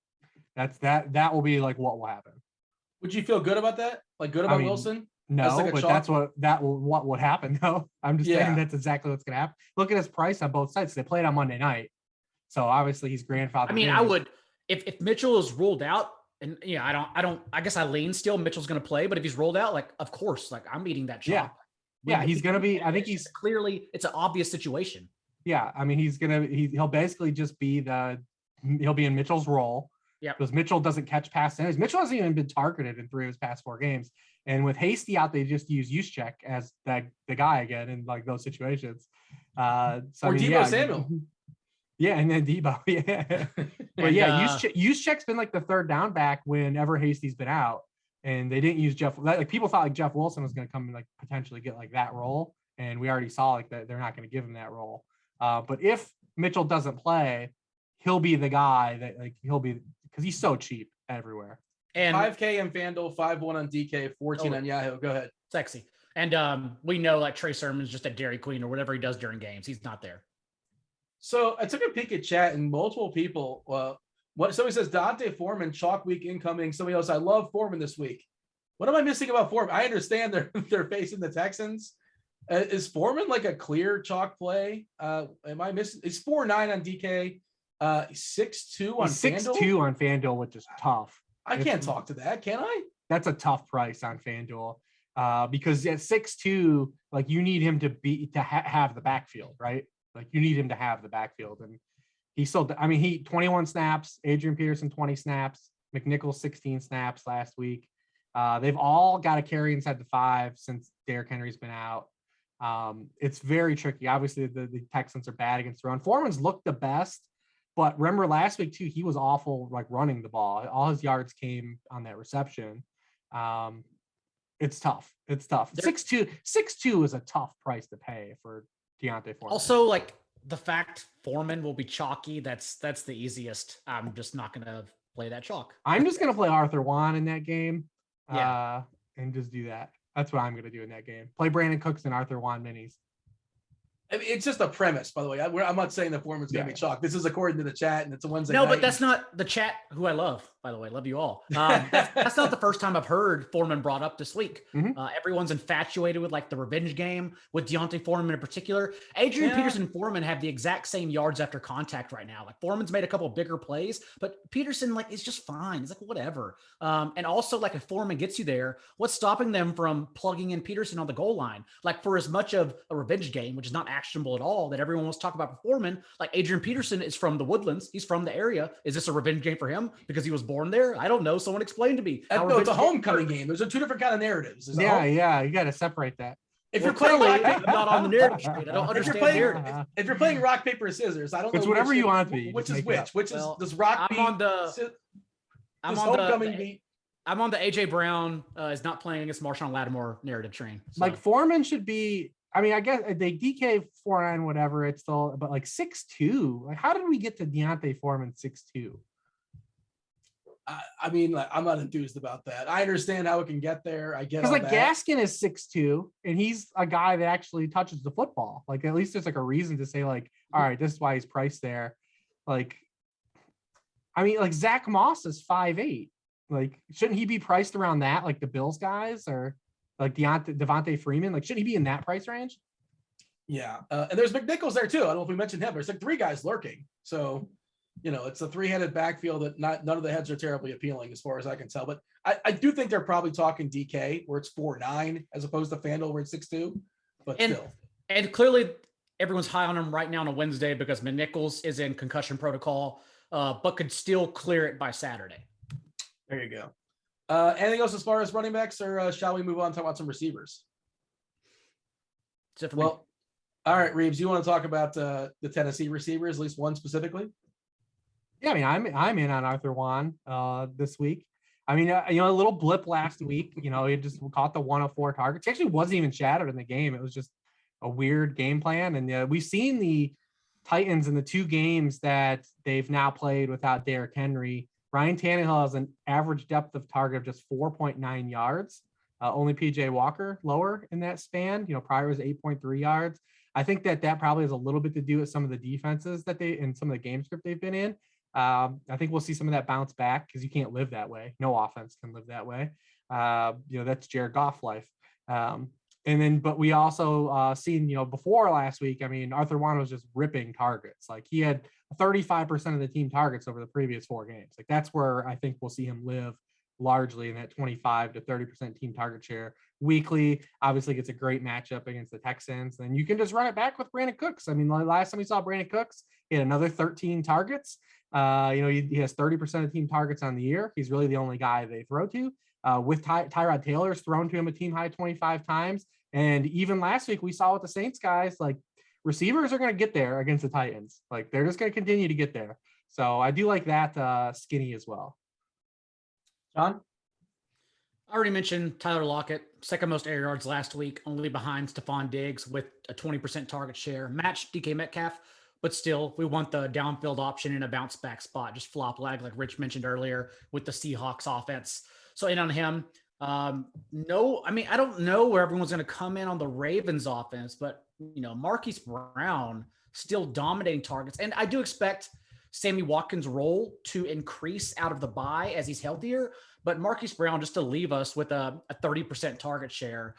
That will be like what will happen. Would you feel good about that? Like good about Wilson? No, like but that's what would happen. No, I'm just saying that's exactly what's going to happen. Look at his price on both sides. They played on Monday night, so obviously he's grandfathered. I mean, I would if Mitchell is ruled out, and I guess I lean still Mitchell's going to play, but if he's rolled out, like of course, like I'm eating that shot. Yeah, he's going to be. I think he's clearly it's an obvious situation. Yeah, I mean he'll basically just be he'll be in Mitchell's role. Yeah, because Mitchell doesn't catch passes. Mitchell hasn't even been targeted in 3 of his past 4 games. And with Hasty out, they just use Juszczyk as the guy again in like those situations. Deebo Samuel. Yeah, and then Deebo. Yeah, but Juszczyk's been like the third down back whenever Hasty's been out, and they didn't use Jeff. Like people thought like Jeff Wilson was going to come and like potentially get like that role, and we already saw like that they're not going to give him that role. But if Mitchell doesn't play, he'll be the guy that like he'll be. Because he's so cheap everywhere. And 5K in FanDuel, 5-1 on DK, 14 on Yahoo. Go ahead. Sexy. And we know like Trey Sermon's just at Dairy Queen or whatever he does during games. He's not there. So I took a peek at chat and multiple people. Somebody says Dante Foreman, chalk week incoming. Somebody else, I love Foreman this week. What am I missing about Foreman? I understand they're facing the Texans. Is Foreman like a clear chalk play? Am I missing? It's 4-9 on DK. 6-2 on FanDuel? 6-2 on FanDuel, which is tough. I can't talk to that, can I? That's a tough price on FanDuel because at 6-2, like you need him to have the backfield, right? Like you need him to have the backfield, and he 21 snaps, Adrian Peterson 20 snaps, McNichols 16 snaps last week. They've all got a carry inside the 5 since Derrick Henry's been out. It's very tricky. Obviously, the Texans are bad against the run. Foreman's looked the best. But remember last week too, he was awful like running the ball. All his yards came on that reception. It's tough. 6-2 is a tough price to pay for Deontay Foreman. Also, like the fact Foreman will be chalky, that's the easiest. I'm just not gonna play that chalk. I'm just gonna play Arthur Juan in that game. Yeah. And just do that. That's what I'm gonna do in that game. Play Brandon Cooks and Arthur Juan minis. I mean, it's just a premise, by the way. I'm not saying that Foreman's going to be chalk. This is according to the chat, and it's a Wednesday night. But that's not the chat who I love, by the way. Love you all. That's not the first time I've heard Foreman brought up this week. Mm-hmm. Everyone's infatuated with like the revenge game with Deontay Foreman in particular. Adrian Peterson and Foreman have the exact same yards after contact right now. Like Foreman's made a couple bigger plays, but Peterson like is just fine. It's like whatever. And also like if Foreman gets you there, what's stopping them from plugging in Peterson on the goal line? Like for as much of a revenge game, which is not actionable at all, that everyone wants to talk about for Foreman, like Adrian Peterson is from the Woodlands. He's from the area. Is this a revenge game for him because he was born there? I don't know. Someone explain to me. No, it's a homecoming game. There's 2 different kind of narratives. Yeah. You got to separate that. If you're playing I'm not on the narrative street. I don't understand narrative. If you're playing rock, paper, scissors, I don't know. It's whatever you want to be. Which is which? Which is does rock beat? I'm on the AJ Brown is not playing against Marshawn Lattimore narrative train. So. Like Foreman should be. I mean, I guess they DK 4-9, whatever. It's still, but like 6-2. Like, how did we get to Deontay Foreman 6-2? I mean, like, I'm not enthused about that. I understand how it can get there. I get because like Gaskin is 6'2", and he's a guy that actually touches the football. Like, at least there's like a reason to say like, all right, this is why he's priced there. Like, I mean, like Zach Moss is 5'8". Like, shouldn't he be priced around that? Like the Bills guys or like Devontae Freeman? Like, shouldn't he be in that price range? Yeah, and there's McNichols there too. I don't know if we mentioned him. There's like 3 guys lurking. So, you know, it's a 3-headed backfield that none of the heads are terribly appealing as far as I can tell. But I do think they're probably talking DK where it's 4-9 as opposed to FanDuel where it's 6-2. But still. And clearly everyone's high on him right now on a Wednesday because McNichols is in concussion protocol, but could still clear it by Saturday. There you go. Anything else as far as running backs, or shall we move on and talk about some receivers? All right, Reeves, you want to talk about the Tennessee receivers, at least one specifically? Yeah, I mean, I'm in on Arthur Juan this week. I mean, a little blip last week. He just caught the 104 targets. He actually wasn't even shadowed in the game. It was just a weird game plan. And we've seen the Titans in the 2 games that they've now played without Derrick Henry. Ryan Tannehill has an average depth of target of just 4.9 yards. Only PJ Walker lower in that span. Prior was 8.3 yards. I think that probably has a little bit to do with some of the defenses that in some of the game script they've been in. I think we'll see some of that bounce back because you can't live that way. No offense can live that way. That's Jared Goff life. But we also seen, before last week, I mean, Arthur Juan was just ripping targets. Like he had 35% of the team targets over the previous 4 games. Like that's where I think we'll see him live largely in that 25 to 30% team target share weekly. Obviously gets a great matchup against the Texans. Then you can just run it back with Brandon Cooks. I mean, last time we saw Brandon Cooks, he had another 13 targets. He has 30% of team targets on the year. He's really the only guy they throw to. With Tyrod Taylor's thrown to him a team high 25 times. And even last week we saw with the Saints guys, like receivers are going to get there against the Titans. Like they're just going to continue to get there. So I do like that skinny as well. John? I already mentioned Tyler Lockett, second most air yards last week, only behind Stephon Diggs with a 20% target share. Matched DK Metcalf, but still, we want the downfield option in a bounce back spot. Just flop lag, like Rich mentioned earlier, with the Seahawks offense. So in on him. No, I mean, I don't know where everyone's going to come in on the Ravens offense, but, Marquise Brown still dominating targets. And I do expect Sammy Watkins' role to increase out of the bye as he's healthier. But Marquise Brown, just to leave us with a 30% target share,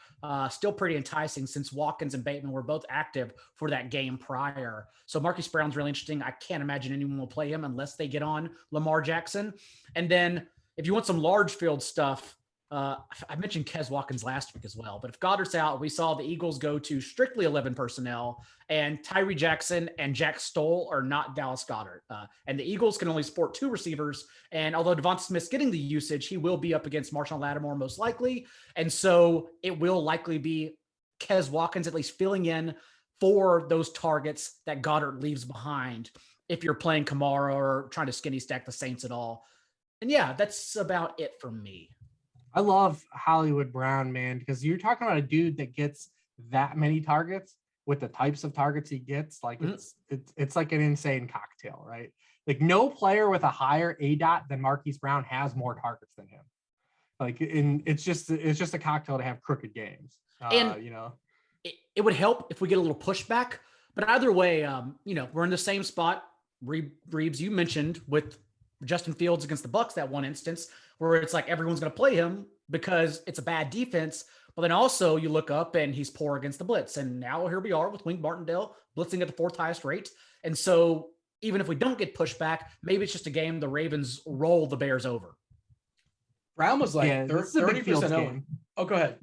still pretty enticing since Watkins and Bateman were both active for that game prior. So Marquise Brown's really interesting. I can't imagine anyone will play him unless they get on Lamar Jackson. And then if you want some large field stuff, I mentioned Kez Watkins last week as well, but if Goddard's out, we saw the Eagles go to strictly 11 personnel, and Tyree Jackson and Jack Stoll are not Dallas Goedert. And the Eagles can only support 2 receivers. And although Devonta Smith's getting the usage, he will be up against Marshawn Lattimore most likely. And so it will likely be Kez Watkins at least filling in for those targets that Goddard leaves behind if you're playing Kamara or trying to skinny stack the Saints at all. And yeah, that's about it for me. I love Hollywood Brown, man, because you're talking about a dude that gets that many targets with the types of targets he gets. Like it's like an insane cocktail, right? Like no player with a higher ADOT than Marquise Brown has more targets than him. Like, it's just a cocktail to have crooked games. It would help if we get a little pushback, but either way, we're in the same spot. Reeves, you mentioned with Justin Fields against the Bucs, that one instance where it's like everyone's going to play him because it's a bad defense. But then also you look up and he's poor against the blitz. And now here we are with Wink Martindale blitzing at the 4th highest rate. And so even if we don't get pushback, maybe it's just a game the Ravens roll the Bears over. Brown was like 30% owned. Oh, go ahead.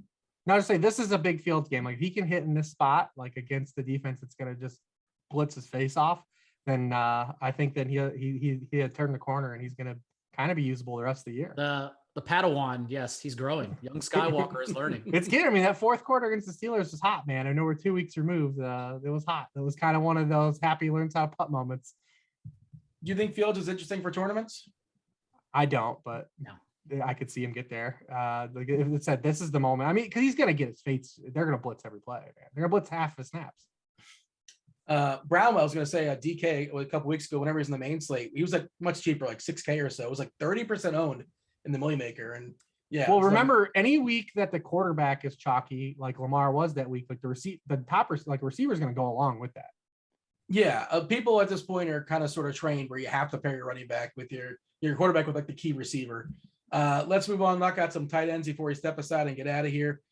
No, I was saying this is a big field game. Like if he can hit in this spot, like against the defense, it's going to just blitz his face off. Then I think that he had turned the corner and he's going to kind of be usable the rest of the year. The Padawan, yes, he's growing. Young Skywalker is learning. It's good. I mean, that 4th quarter against the Steelers was hot, man. I know we're 2 weeks removed. It was hot. It was kind of one of those happy learns how to putt moments. Do you think Fields is interesting for tournaments? I don't, but no. I could see him get there. Like it said, this is the moment. I mean, because he's going to get his face. They're going to blitz every play, man. They're going to blitz half the snaps. Brown, I was going to say DK a couple weeks ago, whenever he was in the main slate, he was like much cheaper, like 6K or so. It was like 30% owned in the Millie Maker. And yeah. Well, remember any week that the quarterback is chalky, like Lamar was that week, like the top receiver is going to go along with that. Yeah. People at this point are kind of sort of trained where you have to pair your running back with your quarterback with like the key receiver. Let's move on. Knock out some tight ends before we step aside and get out of here.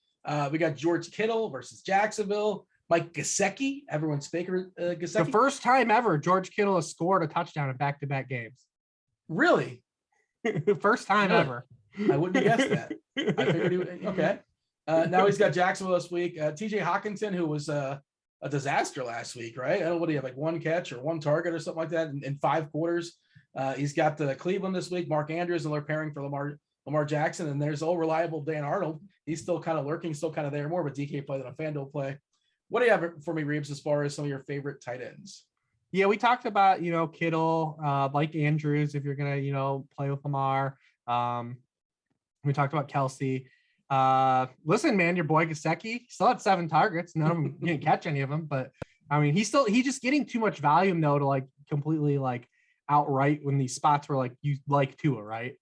We got George Kittle versus Jacksonville. Mike Gesicki, everyone's favorite Gesicki. The first time ever George Kittle has scored a touchdown in back-to-back games. Really? First time ever. I wouldn't have guessed that. I figured he would. Okay. Now he's got Jacksonville this week. TJ Hawkinson, who was a disaster last week, right? I don't know what do you have, like 1 catch or 1 target or something like that in 5 quarters. He's got the Cleveland this week. Mark Andrews, and they're pairing for Lamar Jackson. And there's old reliable Dan Arnold. He's still kind of lurking, still kind of there, more of a DK play than a FanDuel play. What do you have for me, Reeves, as far as some of your favorite tight ends? Yeah, we talked about, Kittle, like Andrews, if you're going to, play with Lamar. We talked about Kelsey. Listen, man, your boy Gesicki still had 7 targets. None of them didn't catch any of them, but I mean, he's just getting too much volume though to like completely like outright when these spots were like, you like Tua, right?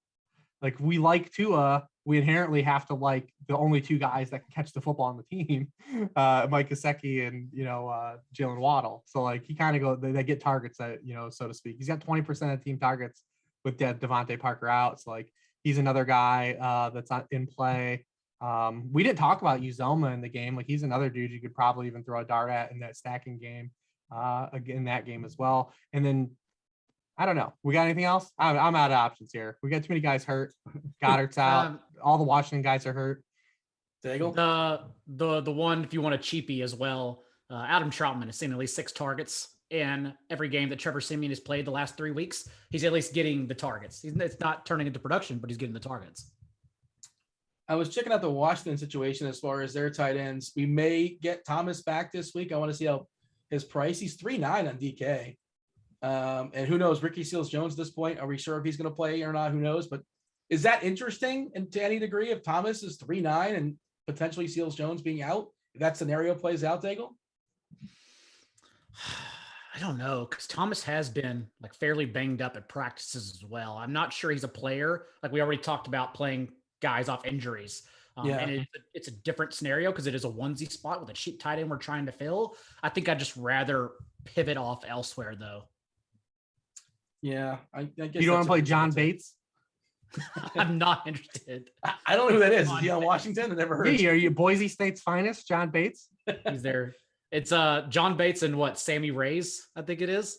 Like we like Tua, we inherently have to like the only 2 guys that can catch the football on the team, Mike Gesicki and Jalen Waddle. So like he kind of they get targets that so to speak. He's got 20% of team targets with Devontae Parker out. So like he's another guy that's not in play. We didn't talk about Uzoma in the game. Like he's another dude you could probably even throw a dart at in that stacking game, in that game as well. And then I don't know. We got anything else? I'm out of options here. We got too many guys hurt. Goddard's out. All the Washington guys are hurt. Daigle? The one, if you want a cheapie as well, Adam Troutman has seen at least 6 targets in every game that Trevor Siemian has played the last 3 weeks. He's at least getting the targets. It's not turning into production, but he's getting the targets. I was checking out the Washington situation as far as their tight ends. We may get Thomas back this week. I want to see how his price. He's 3.9 on DK. And who knows, Ricky Seals-Jones at this point, are we sure if he's going to play or not? Who knows? But is that interesting? And to any degree, if Thomas is 3.9 and potentially Seals-Jones being out, if that scenario plays out, Daigle? I don't know, because Thomas has been like fairly banged up at practices as well. I'm not sure he's a player. Like we already talked about playing guys off injuries. And it's a different scenario because it is a onesie spot with a cheap tight end we're trying to fill. I think I'd just rather pivot off elsewhere though. Yeah, I guess you don't want to play John Bates. I'm not interested. I don't know who that is. Is he on Washington? I never heard. Yeah, are you Boise State's finest, John Bates? He's there. It's John Bates and what, Sammy Rays, I think it is.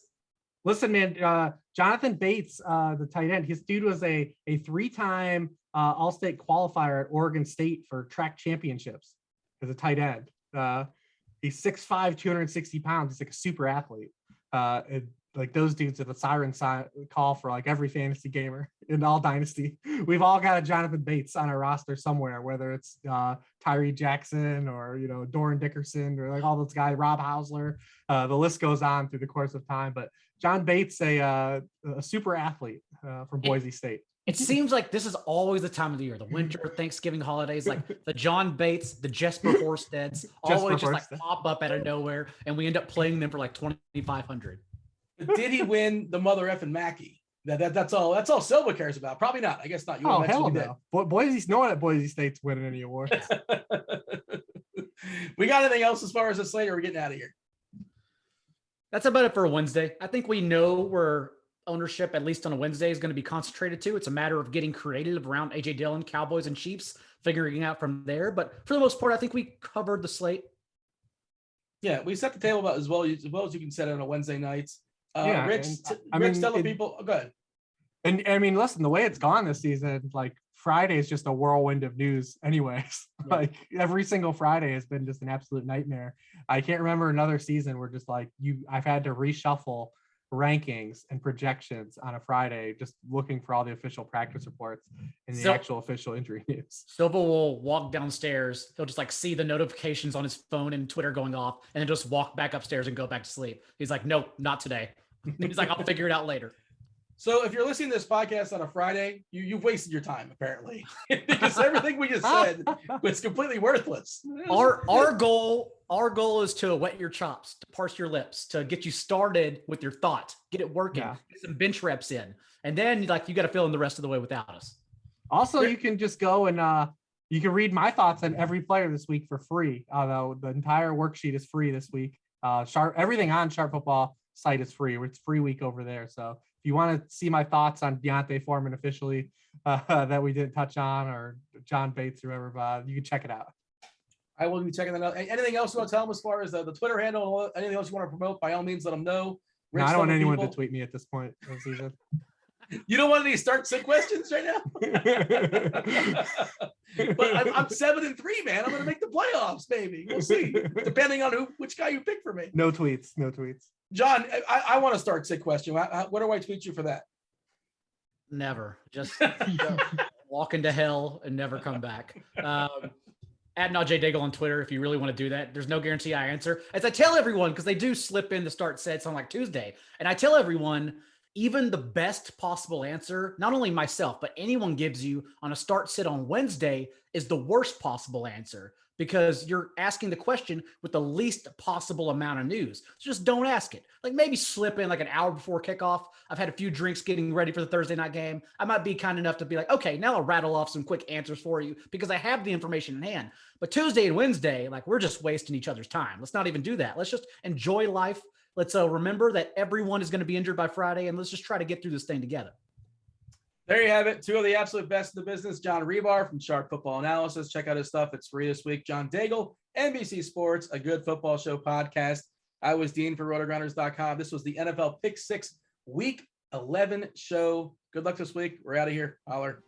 Listen, man, Jonathan Bates, the tight end, his dude was a 3-time All-State qualifier at Oregon State for track championships as a tight end. He's 6'5", 260 pounds. He's like a super athlete. Like those dudes are the siren call for like every fantasy gamer in all dynasty. We've all got a Jonathan Bates on our roster somewhere, whether it's Tyree Jackson or Doran Dickerson or like all those guys, Rob Hausler. The list goes on through the course of time. But John Bates, a super athlete from Boise State. It seems like this is always the time of the year, the winter, Thanksgiving holidays, like the John Bates, the Jesper Horsteads, always just like pop up out of nowhere, and we end up playing them for like 2,500. Did he win the mother effing Mackey? That's all Silva cares about. Probably not. I guess not. Oh, hell no. No one at Boise State's winning any awards. We got anything else as far as the slate, or are we getting out of here? That's about it for a Wednesday. I think we know where ownership, at least on a Wednesday, is going to be concentrated to. It's a matter of getting creative around A.J. Dillon, Cowboys, and Chiefs, figuring out from there. But for the most part, I think we covered the slate. Yeah, we set the table about as well as you can set it on a Wednesday night. Rich, tell the people. Go ahead. And I mean, listen, the way it's gone this season, like Friday is just a whirlwind of news anyways. Yeah. Like every single Friday has been just an absolute nightmare. I can't remember another season where just like I've had to reshuffle rankings and projections on a Friday, just looking for all the official practice reports and the actual official injury news. Silva will walk downstairs. He'll just like see the notifications on his phone and Twitter going off, and then just walk back upstairs and go back to sleep. He's like, nope, not today. He's like, I'll figure it out later. So if you're listening to this podcast on a Friday, you've wasted your time, apparently, because everything we just said was completely worthless. Our goal is to wet your chops, to parse your lips, to get you started with your thought, get it working, get some bench reps in, and then you got to fill in the rest of the way without us. Also, you can just go and you can read my thoughts on every player this week for free. Although the entire worksheet is free this week. Everything on Sharp Football site is free. It's free week over there. So if you want to see my thoughts on Deontay Foreman officially that we didn't touch on, or John Bates or whoever, you can check it out. I will be checking that out. Anything else you want to tell them as far as the Twitter handle? Anything else you want to promote? By all means, let them know. No, I don't want anyone to tweet me at this point of the season. You don't want any start-sit questions right now? But I'm 7-3, man. I'm going to make the playoffs, baby. We'll see, depending on which guy you pick for me. No tweets. John, I want a start-sit question. What do I tweet you for that? Never. Just walk into hell and never come back. At Daigle on Twitter if you really want to do that. There's no guarantee I answer. As I tell everyone, because they do slip in the start sets on like Tuesday, and I tell everyone, even the best possible answer, not only myself, but anyone gives you on a start sit on Wednesday is the worst possible answer because you're asking the question with the least possible amount of news. So just don't ask it. Like maybe slip in like an hour before kickoff. I've had a few drinks getting ready for the Thursday night game. I might be kind enough to be like, okay, now I'll rattle off some quick answers for you because I have the information in hand. But Tuesday and Wednesday, like we're just wasting each other's time. Let's not even do that. Let's just enjoy life. Let's remember that everyone is going to be injured by Friday, and let's just try to get through this thing together. There you have it. Two of the absolute best in the business. John Hribar from Sharp Football Analysis. Check out his stuff. It's free this week. John Daigle, NBC Sports, a good football show podcast. I was Dean for RotoGrinders.com. This was the NFL Pick 6 Week 11 show. Good luck this week. We're out of here. Holler.